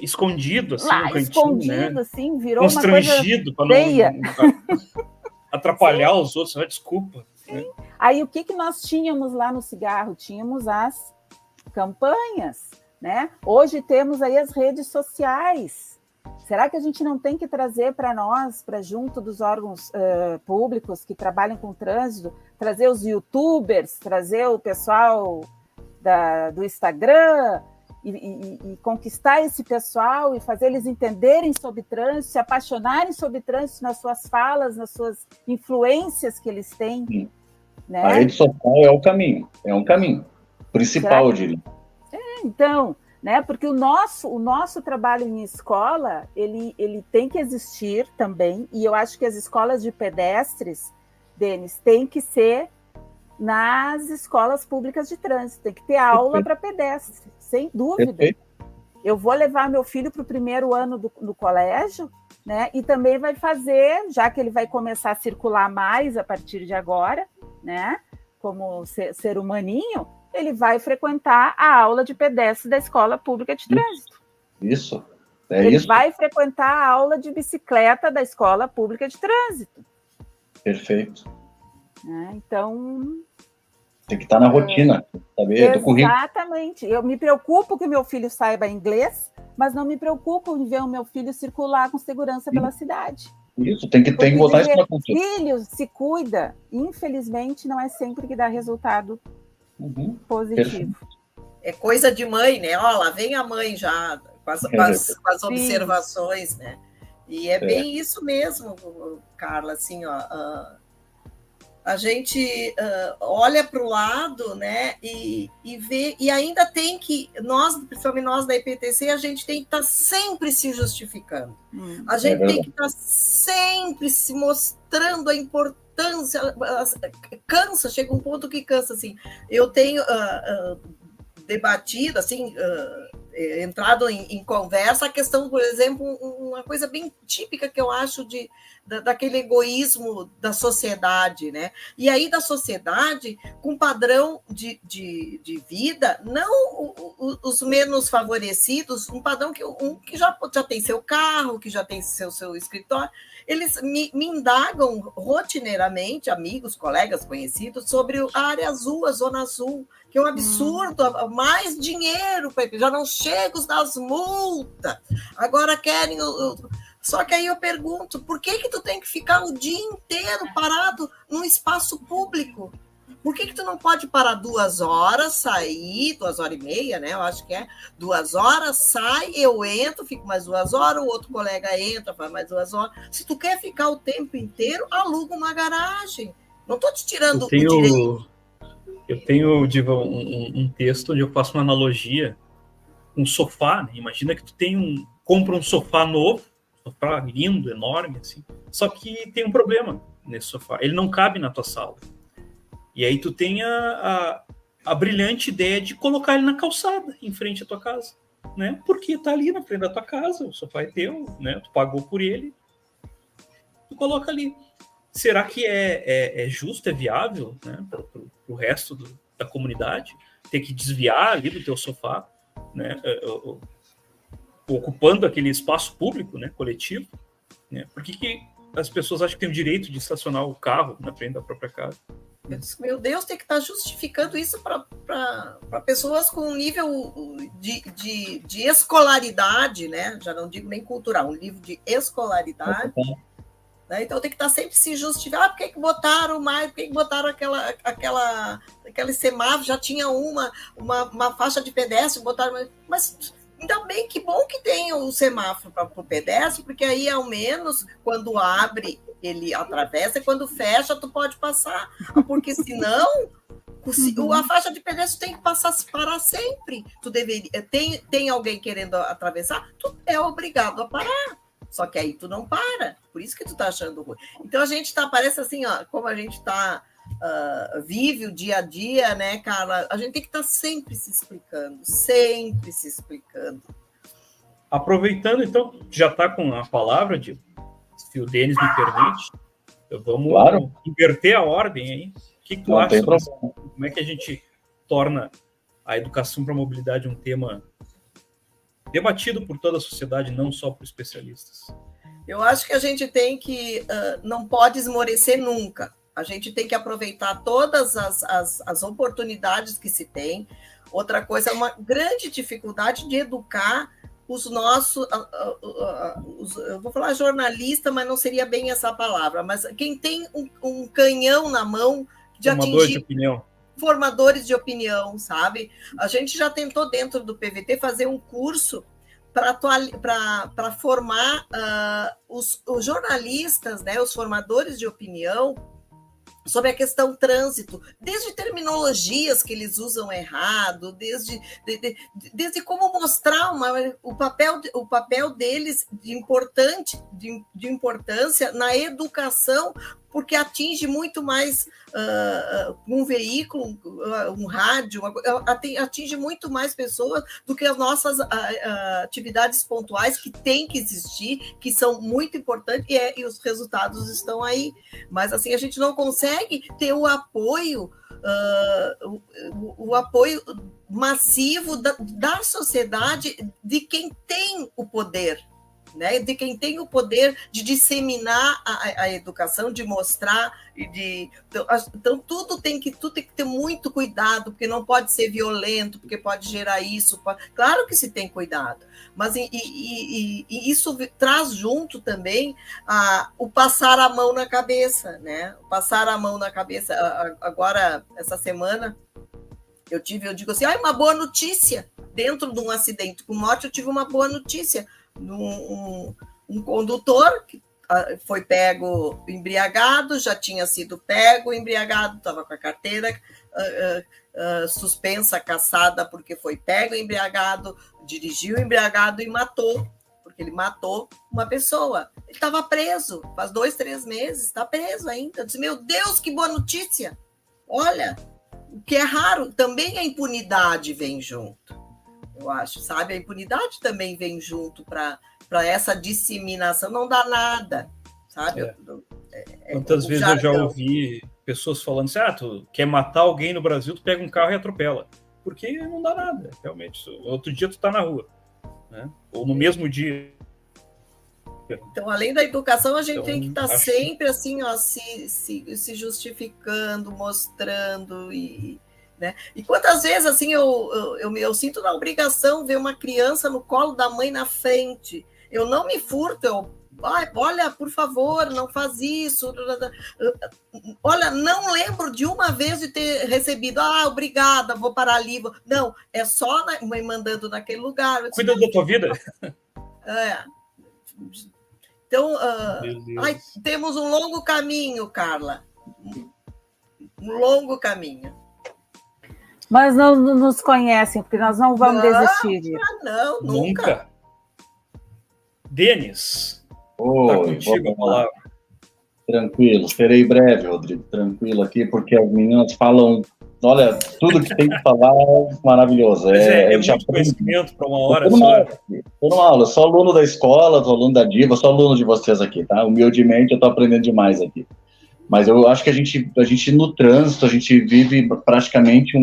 escondido, assim, lá, no cantinho, escondido, né? Assim, virou uma coisa constrangido, para não atrapalhar os outros, desculpa. Sim. Aí, o que nós tínhamos lá no cigarro? Tínhamos as campanhas, né? Hoje temos aí as redes sociais. Será que a gente não tem que trazer para nós, para junto dos órgãos públicos que trabalham com trânsito, trazer os youtubers, trazer o pessoal do Instagram e conquistar esse pessoal e fazer eles entenderem sobre trânsito, se apaixonarem sobre trânsito nas suas falas, nas suas influências que eles têm? Né? A rede social é um caminho principal, eu diria. Então, né? Porque o nosso trabalho em escola, ele tem que existir também, e eu acho que as escolas de pedestres, Denis, tem que ser nas escolas públicas de trânsito, tem que ter aula para pedestre, sem dúvida. Perfeito. Eu vou levar meu filho para o primeiro ano do colégio, né? E também vai fazer, já que ele vai começar a circular mais a partir de agora, né? Como ser humaninho, ele vai frequentar a aula de pedestre da escola pública de trânsito. Isso. Ele isso? vai frequentar a aula de bicicleta da Escola Pública de Trânsito. Perfeito. Então... Tem que estar na rotina, saber do currículo. Exatamente. Eu me preocupo que o meu filho saiba inglês, mas não me preocupo em ver o meu filho circular com segurança pela cidade. Isso, tem que botar isso na cultura. Filho se cuida, infelizmente, não é sempre que dá resultado positivo. Perfeito. É coisa de mãe, né? Ó, lá vem a mãe já com as observações, né? E é bem isso mesmo, Carla, assim, ó... a gente olha para o lado, né, e vê, e ainda tem que, principalmente nós da EPTC, a gente tem que estar sempre se justificando. A gente tem que estar sempre se mostrando a importância, cansa, chega um ponto que cansa, assim. Eu tenho debatido, assim, entrado em conversa a questão, por exemplo, uma coisa bem típica que eu acho daquele egoísmo da sociedade, né? E aí da sociedade com padrão de vida, não os menos favorecidos, um padrão que já tem seu carro, que já tem seu escritório, eles me indagam rotineiramente, amigos, colegas, conhecidos, sobre a área azul, a zona azul, que é um absurdo, mais dinheiro, já não chegam das multas, agora querem... Só que aí eu pergunto, por que tu tem que ficar o dia inteiro parado num espaço público? Por que tu não pode parar 2 horas, sair, 2h30, né? Eu acho que é 2 horas, sai, eu entro, fico mais 2 horas, o outro colega entra, faz mais 2 horas. Se tu quer ficar o tempo inteiro, aluga uma garagem. Não estou te tirando o direito. Eu tenho, Diva, um texto onde eu faço uma analogia com um sofá, né? Imagina que tu compra um sofá novo, sofá lindo, enorme, assim. Só que tem um problema nesse sofá. Ele não cabe na tua sala. E aí tu tem a brilhante ideia de colocar ele na calçada, em frente à tua casa, né? Porque tá ali na frente da tua casa, o sofá é teu, né? Tu pagou por ele, tu coloca ali. Será que é justo, é viável, né? Pro resto da comunidade ter que desviar ali do teu sofá, né? Ocupando aquele espaço público, né, coletivo, né? Por que as pessoas acham que têm o direito de estacionar o carro na frente da própria casa? Meu Deus, tem que estar justificando isso para pessoas com um nível de escolaridade, né? Já não digo nem cultural, um nível de escolaridade. Né? Então tem que estar sempre se justificando. Por que botaram mais? Por que botaram aquele semáforo? Já tinha uma faixa de pedestre, botaram... Mas ainda bem, que bom que tem o semáforo para o pedestre, porque aí, ao menos, quando abre, ele atravessa, e quando fecha, tu pode passar. Porque, senão, a faixa de pedestre tem que parar sempre. Tu deveria... Tem alguém querendo atravessar, tu é obrigado a parar. Só que aí tu não para. Por isso que tu tá achando ruim. Então, a gente parece assim, ó, como a gente vive o dia a dia, né, Carla? A gente tem que estar sempre se explicando. Sempre se explicando. Aproveitando, então, já está com a palavra, se o Denis me permite, vamos inverter a ordem aí. O que tu acha? Como é que a gente torna a educação para a mobilidade um tema debatido por toda a sociedade, não só por especialistas? Eu acho que a gente tem que... não pode esmorecer nunca. A gente tem que aproveitar todas as oportunidades que se tem. Outra coisa, é uma grande dificuldade de educar os nossos... eu vou falar jornalista, mas não seria bem essa palavra. Mas quem tem um canhão na mão de atingir... Formadores de opinião, sabe? A gente já tentou, dentro do PVT, fazer um curso para formar os jornalistas, né, os formadores de opinião, sobre a questão trânsito, desde terminologias que eles usam errado, desde como mostrar o papel deles de importância na educação, porque atinge muito mais um veículo, um rádio, atinge muito mais pessoas do que as nossas atividades pontuais, que têm que existir, que são muito importantes, e os resultados estão aí. Mas assim, a gente não consegue ter o apoio o apoio massivo da sociedade, de quem tem o poder, né? De quem tem o poder de disseminar a educação, de mostrar, então tudo tem que ter muito cuidado, porque não pode ser violento, porque pode gerar isso. Claro que se tem cuidado, mas e isso traz junto também o passar a mão na cabeça, né? O passar a mão na cabeça. Agora, essa semana, eu digo assim, uma boa notícia. Dentro de um acidente com morte, eu tive uma boa notícia. Um condutor que foi pego embriagado, já tinha sido pego embriagado, estava com a carteira suspensa, cassada, porque foi pego embriagado, dirigiu embriagado e matou, porque ele matou uma pessoa. Ele estava preso, faz 2, 3 meses, está preso ainda. Eu disse, meu Deus, que boa notícia! Olha, o que é raro, também a impunidade vem junto. Eu acho, sabe? A impunidade também vem junto para essa disseminação, não dá nada, sabe? Quantas vezes eu já ouvi pessoas falando assim, tu quer matar alguém no Brasil, tu pega um carro e atropela. Porque não dá nada, realmente. Outro dia tu tá na rua, né? Ou no mesmo dia. Então, além da educação, a gente tem que estar sempre assim, ó, se justificando, mostrando né? E quantas vezes assim eu sinto na obrigação ver uma criança no colo da mãe na frente, eu não me furto, olha, por favor, não faz isso, olha, não lembro de uma vez de ter recebido, obrigada, vou parar ali, não, é só mãe mandando naquele lugar. Cuida da tua vida. Então, temos um longo caminho, Carla, um longo caminho. Mas não nos conhecem, porque nós não vamos desistir disso. Não, nunca. Denis, está contigo a palavra. Tranquilo, serei breve, Rodrigo, tranquilo aqui, porque as meninas falam, olha, tudo que tem que falar é maravilhoso. É muito conhecimento para uma hora só. Estou numa aula, sou aluno da escola, sou aluno da Diva, sou aluno de vocês aqui, tá? Humildemente, eu estou aprendendo demais aqui. Mas eu acho que a gente no trânsito, a gente vive praticamente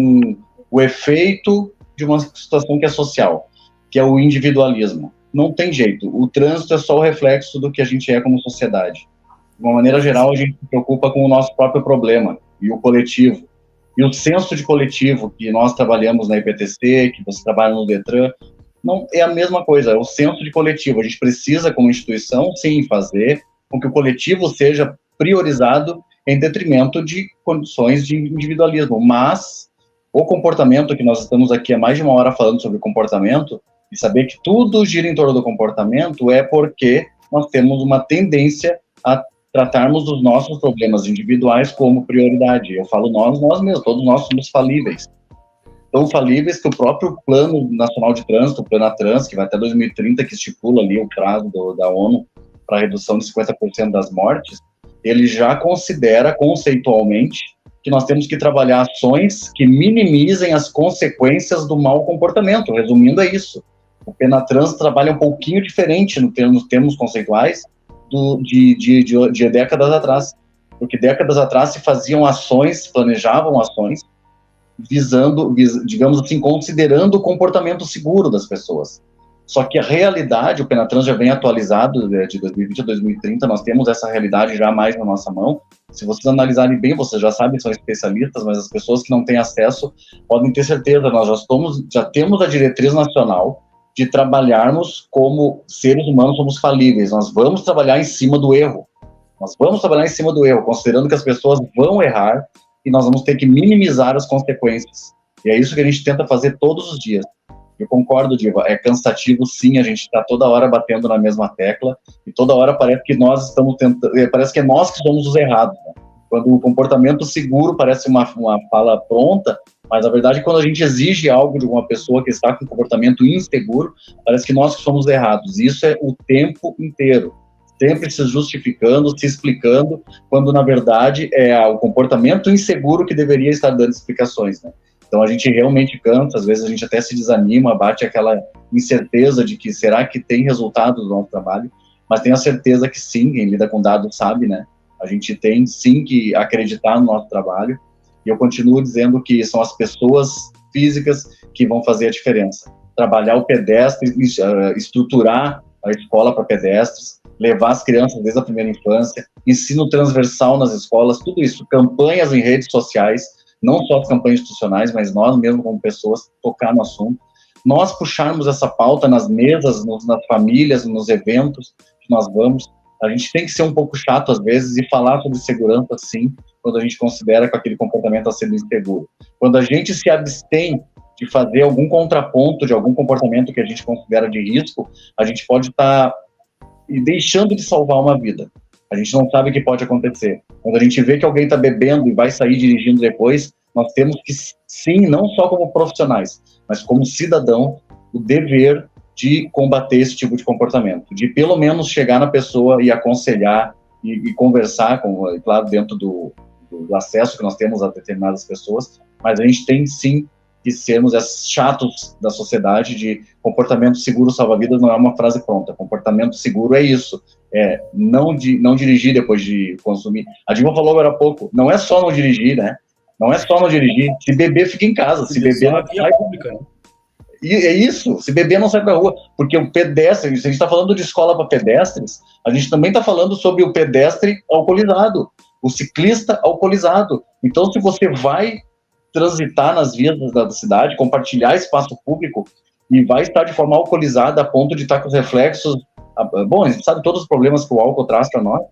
o efeito de uma situação que é social, que é o individualismo. Não tem jeito. O trânsito é só o reflexo do que a gente é como sociedade. De uma maneira geral, a gente se preocupa com o nosso próprio problema e o coletivo. E o senso de coletivo que nós trabalhamos na IPTC, que você trabalha no Detran, não é a mesma coisa, é o senso de coletivo. A gente precisa, como instituição, sim, fazer com que o coletivo seja priorizado em detrimento de condições de individualismo. Mas o comportamento, que nós estamos aqui há mais de 1 hora falando sobre comportamento, e saber que tudo gira em torno do comportamento é porque nós temos uma tendência a tratarmos os nossos problemas individuais como prioridade. Eu falo nós mesmos, todos nós somos falíveis. Tão falíveis que o próprio Plano Nacional de Trânsito, o Planatrans, que vai até 2030, que estipula ali o prazo da ONU para a redução de 50% das mortes, ele já considera conceitualmente que nós temos que trabalhar ações que minimizem as consequências do mau comportamento. Resumindo, é isso. O Penatrans trabalha um pouquinho diferente nos termos conceituais de décadas atrás. Porque décadas atrás se faziam ações, se planejavam ações, digamos assim, considerando o comportamento seguro das pessoas. Só que a realidade, o Penatrans já vem atualizado de 2020 a 2030, nós temos essa realidade já mais na nossa mão. Se vocês analisarem bem, vocês já sabem, são especialistas, mas as pessoas que não têm acesso podem ter certeza, nós já temos a diretriz nacional de trabalharmos como seres humanos, somos falíveis, nós vamos trabalhar em cima do erro. Considerando que as pessoas vão errar e nós vamos ter que minimizar as consequências. E é isso que a gente tenta fazer todos os dias. Eu concordo, Diva, é cansativo sim, a gente está toda hora batendo na mesma tecla e toda hora parece que nós estamos tentando, parece que é nós que somos os errados, né? Quando o comportamento seguro parece uma fala pronta, mas na verdade quando a gente exige algo de uma pessoa que está com um comportamento inseguro, parece que nós que somos errados. Isso é o tempo inteiro, sempre se justificando, se explicando, quando na verdade é o comportamento inseguro que deveria estar dando explicações, né? Então a gente realmente cansa, às vezes a gente até se desanima, bate aquela incerteza de que será que tem resultado do nosso trabalho, mas tenho a certeza que sim, quem lida com dados sabe, né? A gente tem sim que acreditar no nosso trabalho E eu continuo dizendo que são as pessoas físicas que vão fazer a diferença. Trabalhar o pedestre, estruturar a escola para pedestres, levar as crianças desde a primeira infância, ensino transversal nas escolas, tudo isso, campanhas em redes sociais, não só as campanhas institucionais, mas nós mesmo como pessoas, tocar no assunto. Nós puxarmos essa pauta nas mesas, nas famílias, nos eventos que nós vamos. A gente tem que ser um pouco chato às vezes e falar sobre segurança, sim, quando a gente considera que aquele comportamento está sendo inseguro. Quando a gente se abstém de fazer algum contraponto de algum comportamento que a gente considera de risco, a gente pode estar deixando de salvar uma vida. A gente não sabe o que pode acontecer. Quando a gente vê que alguém está bebendo e vai sair dirigindo depois, nós temos que, sim, não só como profissionais, mas como cidadão, o dever de combater esse tipo de comportamento, de pelo menos chegar na pessoa e aconselhar e conversar, claro, dentro do acesso que nós temos a determinadas pessoas, mas a gente tem, sim, que sermos esses chatos da sociedade de comportamento seguro salva-vidas não é uma frase pronta. Comportamento seguro é isso, não dirigir depois de consumir. A Dilma falou agora há pouco, não é só não dirigir, né? Não é só não dirigir. Se beber, fica em casa. Se beber, não sai pública, né? E é isso, se beber não sai pra rua, porque o pedestre, se a gente está falando de escola para pedestres, a gente também está falando sobre o pedestre alcoolizado, o ciclista alcoolizado. Então, se você vai transitar nas vias da cidade, compartilhar espaço público e vai estar de forma alcoolizada a ponto de estar com os reflexos, bom, a gente sabe todos os problemas que o álcool traz para nós,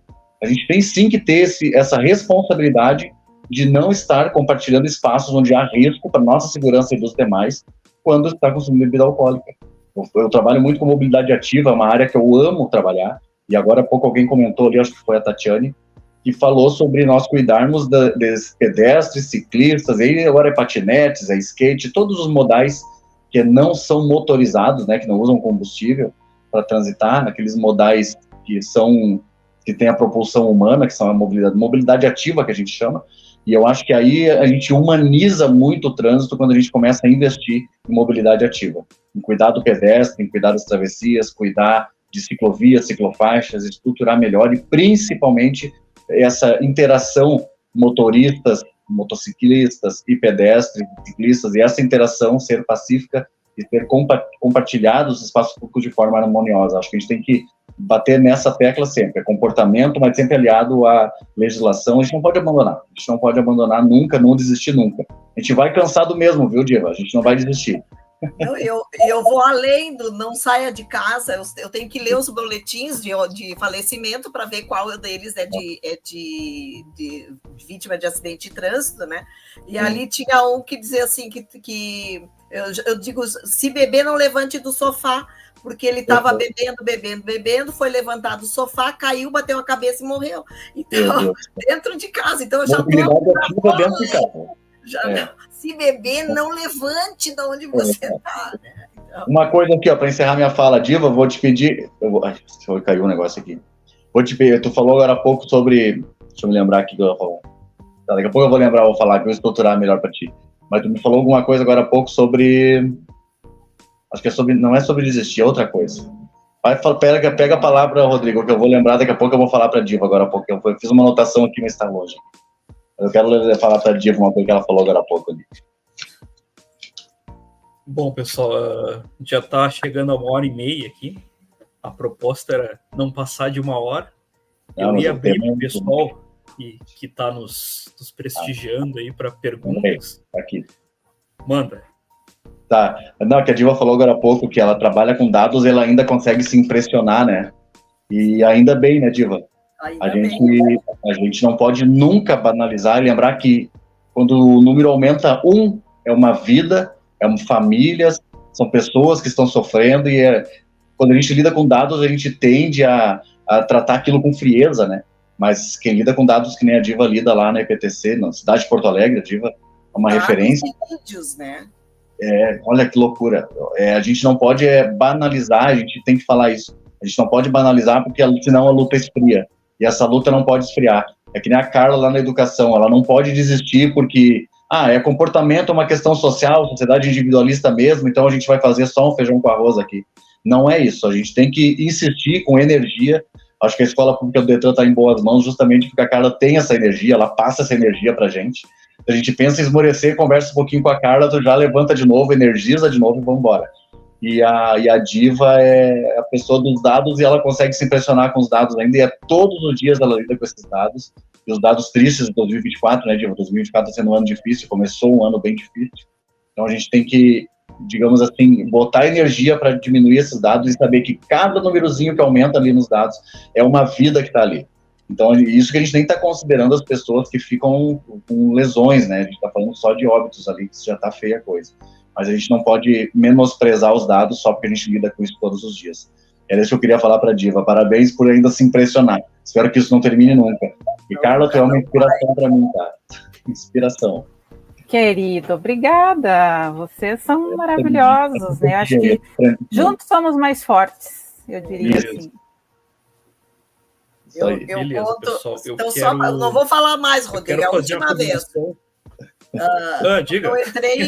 a gente tem sim que ter essa responsabilidade de não estar compartilhando espaços onde há risco para nossa segurança e dos demais quando está consumindo bebida alcoólica. Eu trabalho muito com mobilidade ativa, uma área que eu amo trabalhar, e agora há pouco alguém comentou ali, acho que foi a Tatiane, que falou sobre nós cuidarmos dos pedestres, ciclistas, e agora é patinetes, é skate, todos os modais que não são motorizados, né, que não usam combustível para transitar, naqueles modais que tem a propulsão humana, que são a mobilidade ativa que a gente chama. E eu acho que aí a gente humaniza muito o trânsito quando a gente começa a investir em mobilidade ativa, em cuidar do pedestre, em cuidar das travessias, cuidar de ciclovias, ciclofaixas, estruturar melhor e principalmente essa interação motoristas, motociclistas e pedestres, ciclistas, e essa interação ser pacífica e ser compartilhados os espaços públicos de forma harmoniosa. Acho que a gente tem que bater nessa tecla sempre, comportamento, mas sempre aliado à legislação. A gente não pode abandonar nunca, não desistir nunca. A gente vai cansar do mesmo, viu, Diva? A gente não vai desistir. Eu vou além do não saia de casa, eu tenho que ler os boletins de falecimento para ver qual deles é de vítima de acidente de trânsito, né? E ali tinha um que dizia assim, que eu digo, se beber, não levante do sofá, porque ele estava bebendo, foi levantado do sofá, caiu, bateu a cabeça e morreu. Então, dentro de casa. Então, eu já estou dentro de casa. Se beber, não levante de onde você está. Né? Então... Uma coisa aqui, para encerrar minha fala, Diva, vou te pedir... Caiu um negócio aqui. Vou te pedir, tu falou agora há pouco sobre... Deixa eu me lembrar aqui que eu vou falar. Tá, daqui a pouco eu vou lembrar, vou falar, que eu vou estruturar melhor para ti. Mas tu me falou alguma coisa agora há pouco sobre... Acho que não é sobre desistir, é outra coisa. Pega a palavra, Rodrigo, que eu vou lembrar, daqui a pouco eu vou falar para a Diva agora há pouco. Eu fiz uma anotação aqui, mas está longe. Eu quero falar para a Diva uma coisa que ela falou agora há pouco ali. Bom, pessoal, já está chegando a 1h30 aqui. A proposta era não passar de 1 hora. Eu ia abrir para o pessoal que está nos prestigiando aí para perguntas. Aqui. Manda. Tá. Não, que a Diva falou agora há pouco que ela trabalha com dados, ela ainda consegue se impressionar, né? E ainda bem, né, Diva? A gente não pode nunca banalizar e lembrar que quando o número aumenta, é uma vida, famílias, são pessoas que estão sofrendo e quando a gente lida com dados, a gente tende a tratar aquilo com frieza, né? Mas quem lida com dados que nem a Diva lida lá na EPTC, na cidade de Porto Alegre, a Diva é uma referência. Vídeos, né? Olha que loucura. A gente não pode banalizar, a gente tem que falar isso. A gente não pode banalizar porque senão a luta esfria. E essa luta não pode esfriar. É que nem a Carla lá na educação, ela não pode desistir porque, comportamento é uma questão social, sociedade individualista mesmo, então a gente vai fazer só um feijão com arroz aqui. Não é isso, a gente tem que insistir com energia. Acho que a Escola Pública do Detran está em boas mãos justamente porque a Carla tem essa energia, ela passa essa energia pra gente. A gente pensa em esmorecer, conversa um pouquinho com a Carla, tu já levanta de novo, energiza de novo e vamos embora. E a Diva é a pessoa dos dados, e ela consegue se impressionar com os dados ainda, e todos os dias ela lida com esses dados, e os dados tristes de 2024, né, Diva? 2024 está sendo um ano difícil, começou um ano bem difícil, então a gente tem que, digamos assim, botar energia para diminuir esses dados e saber que cada númerozinho que aumenta ali nos dados é uma vida que está ali. Então, isso que a gente nem está considerando as pessoas que ficam com lesões, né? A gente está falando só de óbitos ali, que já está feia a coisa. Mas a gente não pode menosprezar os dados só porque a gente lida com isso todos os dias. Era isso que eu queria falar para a Diva. Parabéns por ainda se impressionar. Espero que isso não termine nunca. E, Carla, tu é uma inspiração para mim, tá? Inspiração. Querido, obrigada. Vocês são maravilhosos, né? Acho que juntos somos mais fortes, eu diria assim. Eu conto, pessoal, então não vou falar mais, Rodrigo, é a última vez.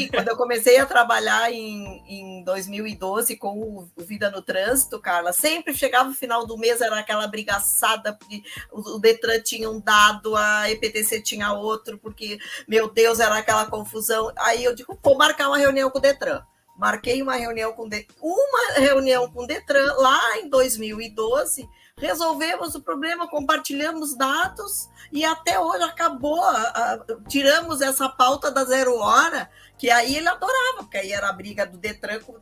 Quando eu comecei a trabalhar em 2012 com o Vida no Trânsito, Carla, sempre chegava no final do mês, era aquela brigaçada, porque o Detran tinha um dado, a EPTC tinha outro, porque, meu Deus, era aquela confusão. Aí eu digo, vou marcar uma reunião com o Detran. Marquei uma reunião com o Detran lá em 2012, resolvemos o problema, compartilhamos dados e até hoje acabou, tiramos essa pauta da 0 hora, que aí ele adorava, porque aí era a briga do Detran com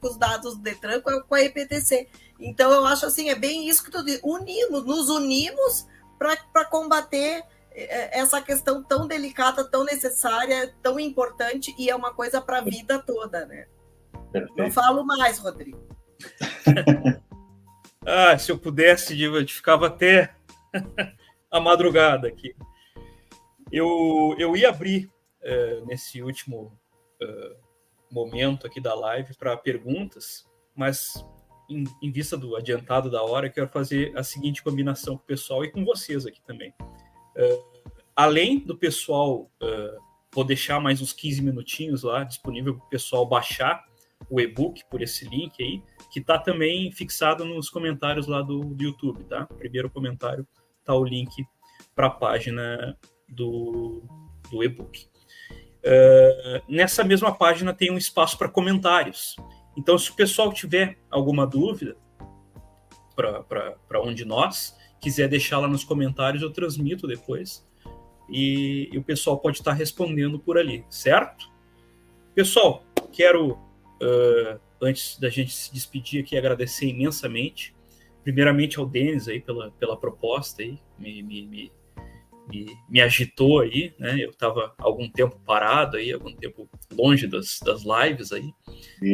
os dados do Detran com a EPTC. Então eu acho assim, é bem isso que tu diz, nos unimos para combater essa questão tão delicada, tão necessária, tão importante, e é uma coisa para a vida toda, né? Perfeito. Não falo mais, Rodrigo. Se eu pudesse, Diva, eu ficava até a madrugada aqui. Eu ia abrir nesse último momento aqui da live para perguntas, mas em vista do adiantado da hora, eu quero fazer a seguinte combinação com o pessoal e com vocês aqui também. Além do pessoal, vou deixar mais uns 15 minutinhos lá disponível para o pessoal baixar o e-book por esse link aí, que está também fixado nos comentários lá do YouTube, tá? No primeiro comentário está o link para a página do e-book. Nessa mesma página tem um espaço para comentários. Então, se o pessoal tiver alguma dúvida para um de nós, quiser deixar lá nos comentários, eu transmito depois. E o pessoal pode estar respondendo por ali, certo? Pessoal, quero... antes da gente se despedir aqui, agradecer imensamente, primeiramente ao Denis aí pela proposta aí, me agitou aí, né? Eu estava algum tempo parado aí, algum tempo longe das lives aí,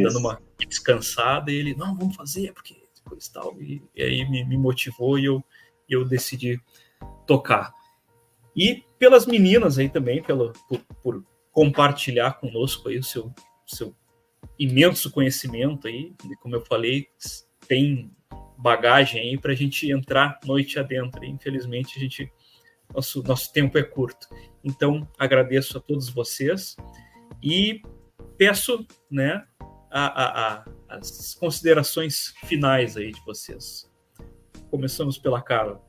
dando uma descansada, e ele, não, vamos fazer, porque coisa e tal, e aí me motivou e eu decidi tocar. E pelas meninas aí também, por compartilhar conosco aí o seu imenso conhecimento aí, como eu falei, tem bagagem aí para a gente entrar noite adentro. Infelizmente, nosso tempo é curto. Então, agradeço a todos vocês e peço, né, as considerações finais aí de vocês. Começamos pela Carla.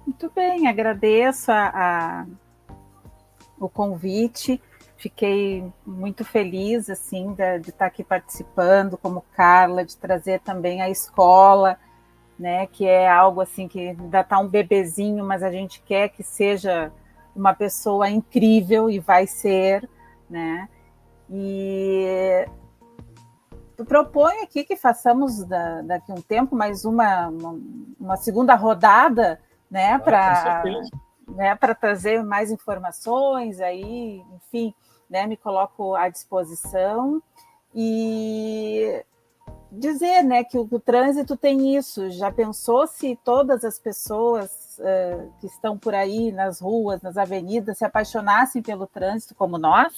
Muito bem, agradeço o convite. Fiquei muito feliz assim de estar aqui participando como Carla, de trazer também a escola, né, que é algo assim que ainda está um bebezinho, mas a gente quer que seja uma pessoa incrível e vai ser, né? E eu proponho aqui que façamos daqui a um tempo mais uma segunda rodada, né, para trazer mais informações aí, enfim. Né, me coloco à disposição e dizer, né, que o trânsito tem isso. Já pensou se todas as pessoas que estão por aí nas ruas, nas avenidas, se apaixonassem pelo trânsito como nós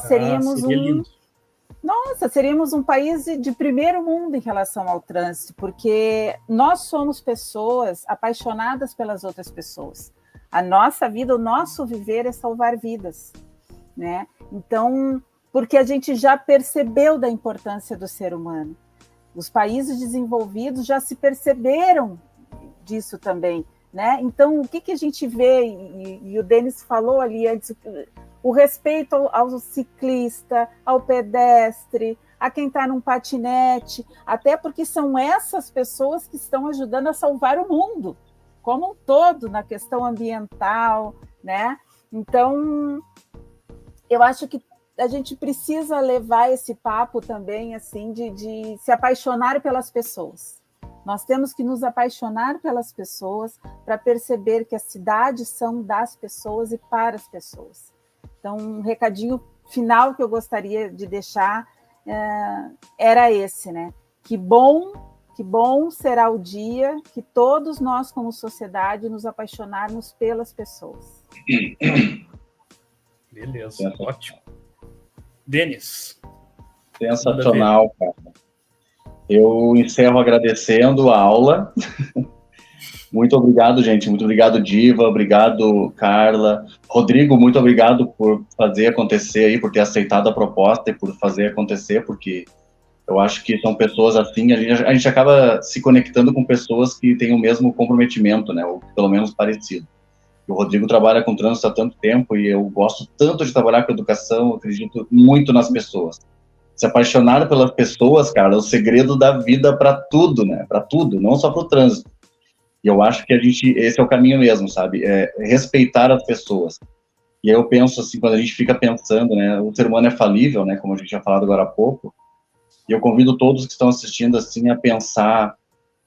seríamos seríamos um país de primeiro mundo em relação ao trânsito, porque nós somos pessoas apaixonadas pelas outras pessoas. A nossa vida, o nosso viver é salvar vidas. Né? Então, porque a gente já percebeu da importância do ser humano. Os países desenvolvidos já se perceberam disso também, né? Então, o que a gente vê, e o Denis falou ali antes, o respeito ao ciclista, ao pedestre, a quem está num patinete, até porque são essas pessoas que estão ajudando a salvar o mundo, como um todo, na questão ambiental, né? Então, eu acho que a gente precisa levar esse papo também, assim, de se apaixonar pelas pessoas. Nós temos que nos apaixonar pelas pessoas para perceber que as cidades são das pessoas e para as pessoas. Então, um recadinho final que eu gostaria de deixar era esse, né? Que bom será o dia que todos nós, como sociedade, nos apaixonarmos pelas pessoas. Beleza, ótimo. Denis. Sensacional, cara. Eu encerro agradecendo a aula. Muito obrigado, gente. Muito obrigado, Diva. Obrigado, Carla. Rodrigo, muito obrigado por fazer acontecer aí, por ter aceitado a proposta e por fazer acontecer, porque eu acho que são pessoas assim, a gente acaba se conectando com pessoas que têm o mesmo comprometimento, né? Ou pelo menos parecido. O Rodrigo trabalha com trânsito há tanto tempo e eu gosto tanto de trabalhar com educação, eu acredito muito nas pessoas. Se apaixonar pelas pessoas, cara, é o segredo da vida para tudo, né? Para tudo, não só para o trânsito. E eu acho que esse é o caminho mesmo, sabe? É respeitar as pessoas. E aí eu penso assim, quando a gente fica pensando, né? O ser humano é falível, né? Como a gente já falado agora há pouco. E eu convido todos que estão assistindo assim a pensar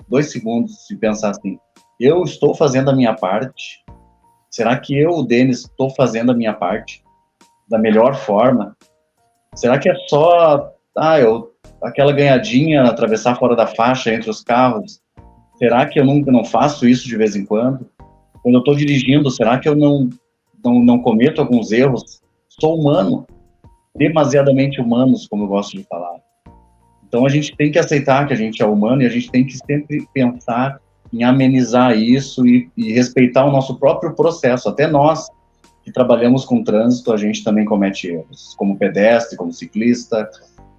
2 segundos e pensar assim: eu estou fazendo a minha parte? Será que eu, Denis, estou fazendo a minha parte da melhor forma? Será que é só aquela ganhadinha, atravessar fora da faixa entre os carros? Será que eu não faço isso de vez em quando? Quando eu estou dirigindo, será que eu não cometo alguns erros? Sou humano, demasiadamente humanos, como eu gosto de falar. Então a gente tem que aceitar que a gente é humano e a gente tem que sempre pensar em amenizar isso e respeitar o nosso próprio processo. Até nós que trabalhamos com trânsito, a gente também comete erros, como pedestre, como ciclista,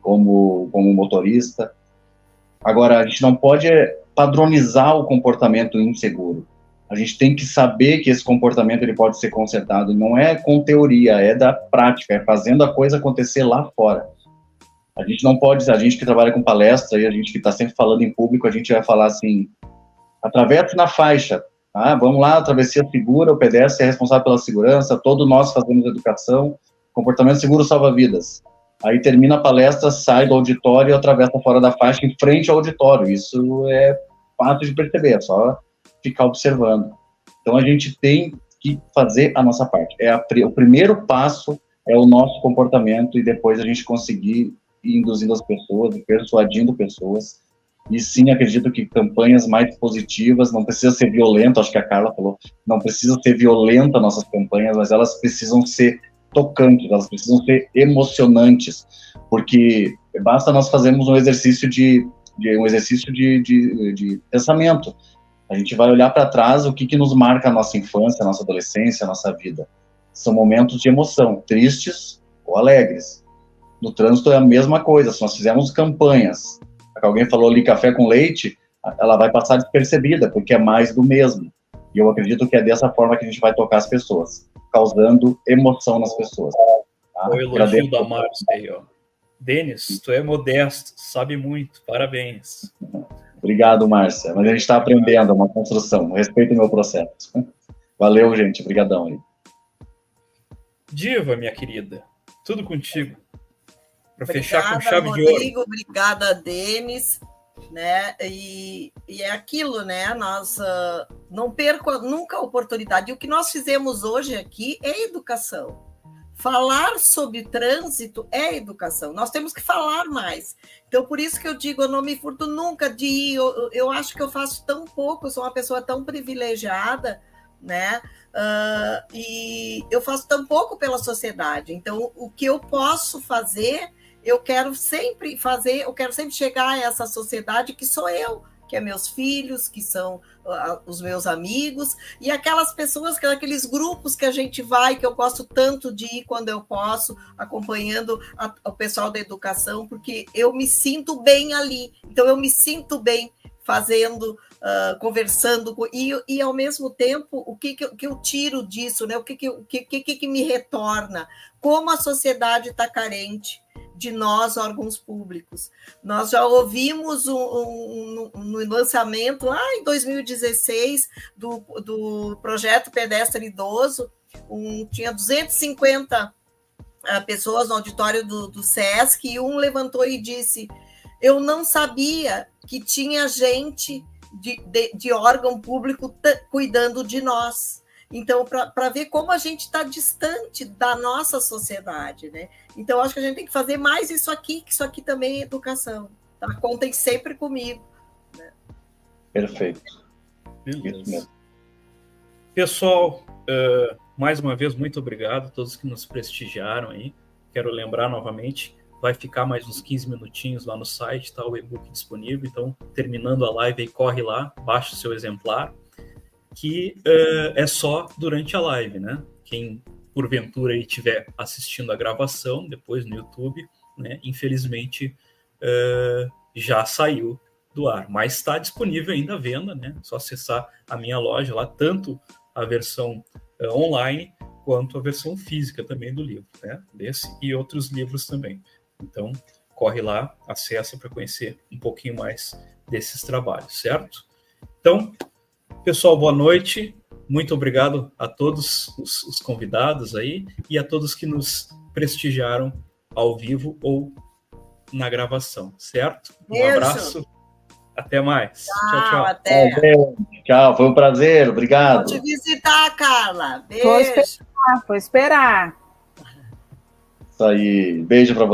como motorista. Agora, a gente não pode padronizar o comportamento inseguro. A gente tem que saber que esse comportamento ele pode ser consertado. Não é com teoria, é da prática, é fazendo a coisa acontecer lá fora. A gente não pode, a gente que trabalha com palestra e a gente que está sempre falando em público, a gente vai falar assim: atravesse na faixa. Vamos lá, travessia segura, o pedestre é responsável pela segurança, todos nós fazemos educação, comportamento seguro salva vidas. Aí termina a palestra, sai do auditório e atravessa fora da faixa em frente ao auditório. Isso é fácil de perceber, é só ficar observando. Então a gente tem que fazer a nossa parte. O primeiro passo é o nosso comportamento e depois a gente conseguir ir induzindo as pessoas, persuadindo pessoas. E sim, acredito que campanhas mais positivas, não precisa ser violento, acho que a Carla falou, não precisa ser violenta nossas campanhas, mas elas precisam ser tocantes, elas precisam ser emocionantes, porque basta nós fazermos um exercício de pensamento. A gente vai olhar para trás o que nos marca a nossa infância, a nossa adolescência, a nossa vida. São momentos de emoção, tristes ou alegres. No trânsito é a mesma coisa, se nós fizermos campanhas, alguém falou ali café com leite, ela vai passar despercebida, porque é mais do mesmo. E eu acredito que é dessa forma que a gente vai tocar as pessoas, causando emoção nas pessoas. Tá? O elogio da Márcia aí, ó. Denis, tu é modesto, sabe muito, parabéns. Obrigado, Márcia. Mas a gente está aprendendo, é uma construção. Respeito o meu processo. Valeu, gente. Obrigadão aí. Diva, minha querida, tudo contigo. Para fechar com chave Rodrigo, de ouro. Obrigada, Denis. Né? E é aquilo, né? Nós não perco nunca a oportunidade. E o que nós fizemos hoje aqui é educação. Falar sobre trânsito é educação. Nós temos que falar mais. Então, por isso que eu digo, eu não me furto nunca de ir. Eu acho que eu faço tão pouco, eu sou uma pessoa tão privilegiada, né? E eu faço tão pouco pela sociedade. Então, o que eu posso fazer, eu quero sempre fazer, eu quero sempre chegar a essa sociedade que sou eu, que é meus filhos, que são os meus amigos, e aquelas pessoas, aqueles grupos que a gente vai, que eu gosto tanto de ir quando eu posso, acompanhando o pessoal da educação, porque eu me sinto bem ali. Então, eu me sinto bem fazendo, conversando, e ao mesmo tempo, o que eu tiro disso, né? O que me retorna? Como a sociedade está carente de nós, órgãos públicos. Nós já ouvimos no lançamento, lá em 2016, do projeto Pedestre Idoso, tinha 250 pessoas no auditório do SESC, e um levantou e disse: eu não sabia que tinha gente de órgão público cuidando de nós. Então, para ver como a gente está distante da nossa sociedade, né? Então, acho que a gente tem que fazer mais isso aqui, que isso aqui também é educação. Tá? Contem sempre comigo. Né? Perfeito. Beleza. Pessoal, mais uma vez, muito obrigado a todos que nos prestigiaram aí. Quero lembrar novamente, vai ficar mais uns 15 minutinhos lá no site, tá o e-book disponível. Então, terminando a live aí, corre lá, baixa o seu exemplar, que é só durante a live, né? Quem, porventura, aí estiver assistindo a gravação, depois no YouTube, né? Infelizmente, já saiu do ar, mas está disponível ainda à venda, né? Só acessar a minha loja lá, tanto a versão online, quanto a versão física também do livro, né? Desse e outros livros também. Então, corre lá, acessa para conhecer um pouquinho mais desses trabalhos, certo? Então, pessoal, boa noite. Muito obrigado a todos os convidados aí e a todos que nos prestigiaram ao vivo ou na gravação, certo? Um abraço. Até mais. Tchau, tchau. Até. Tchau, foi um prazer. Obrigado. Vou te visitar, Carla. Beijo. Vou esperar. Isso aí. Beijo para você.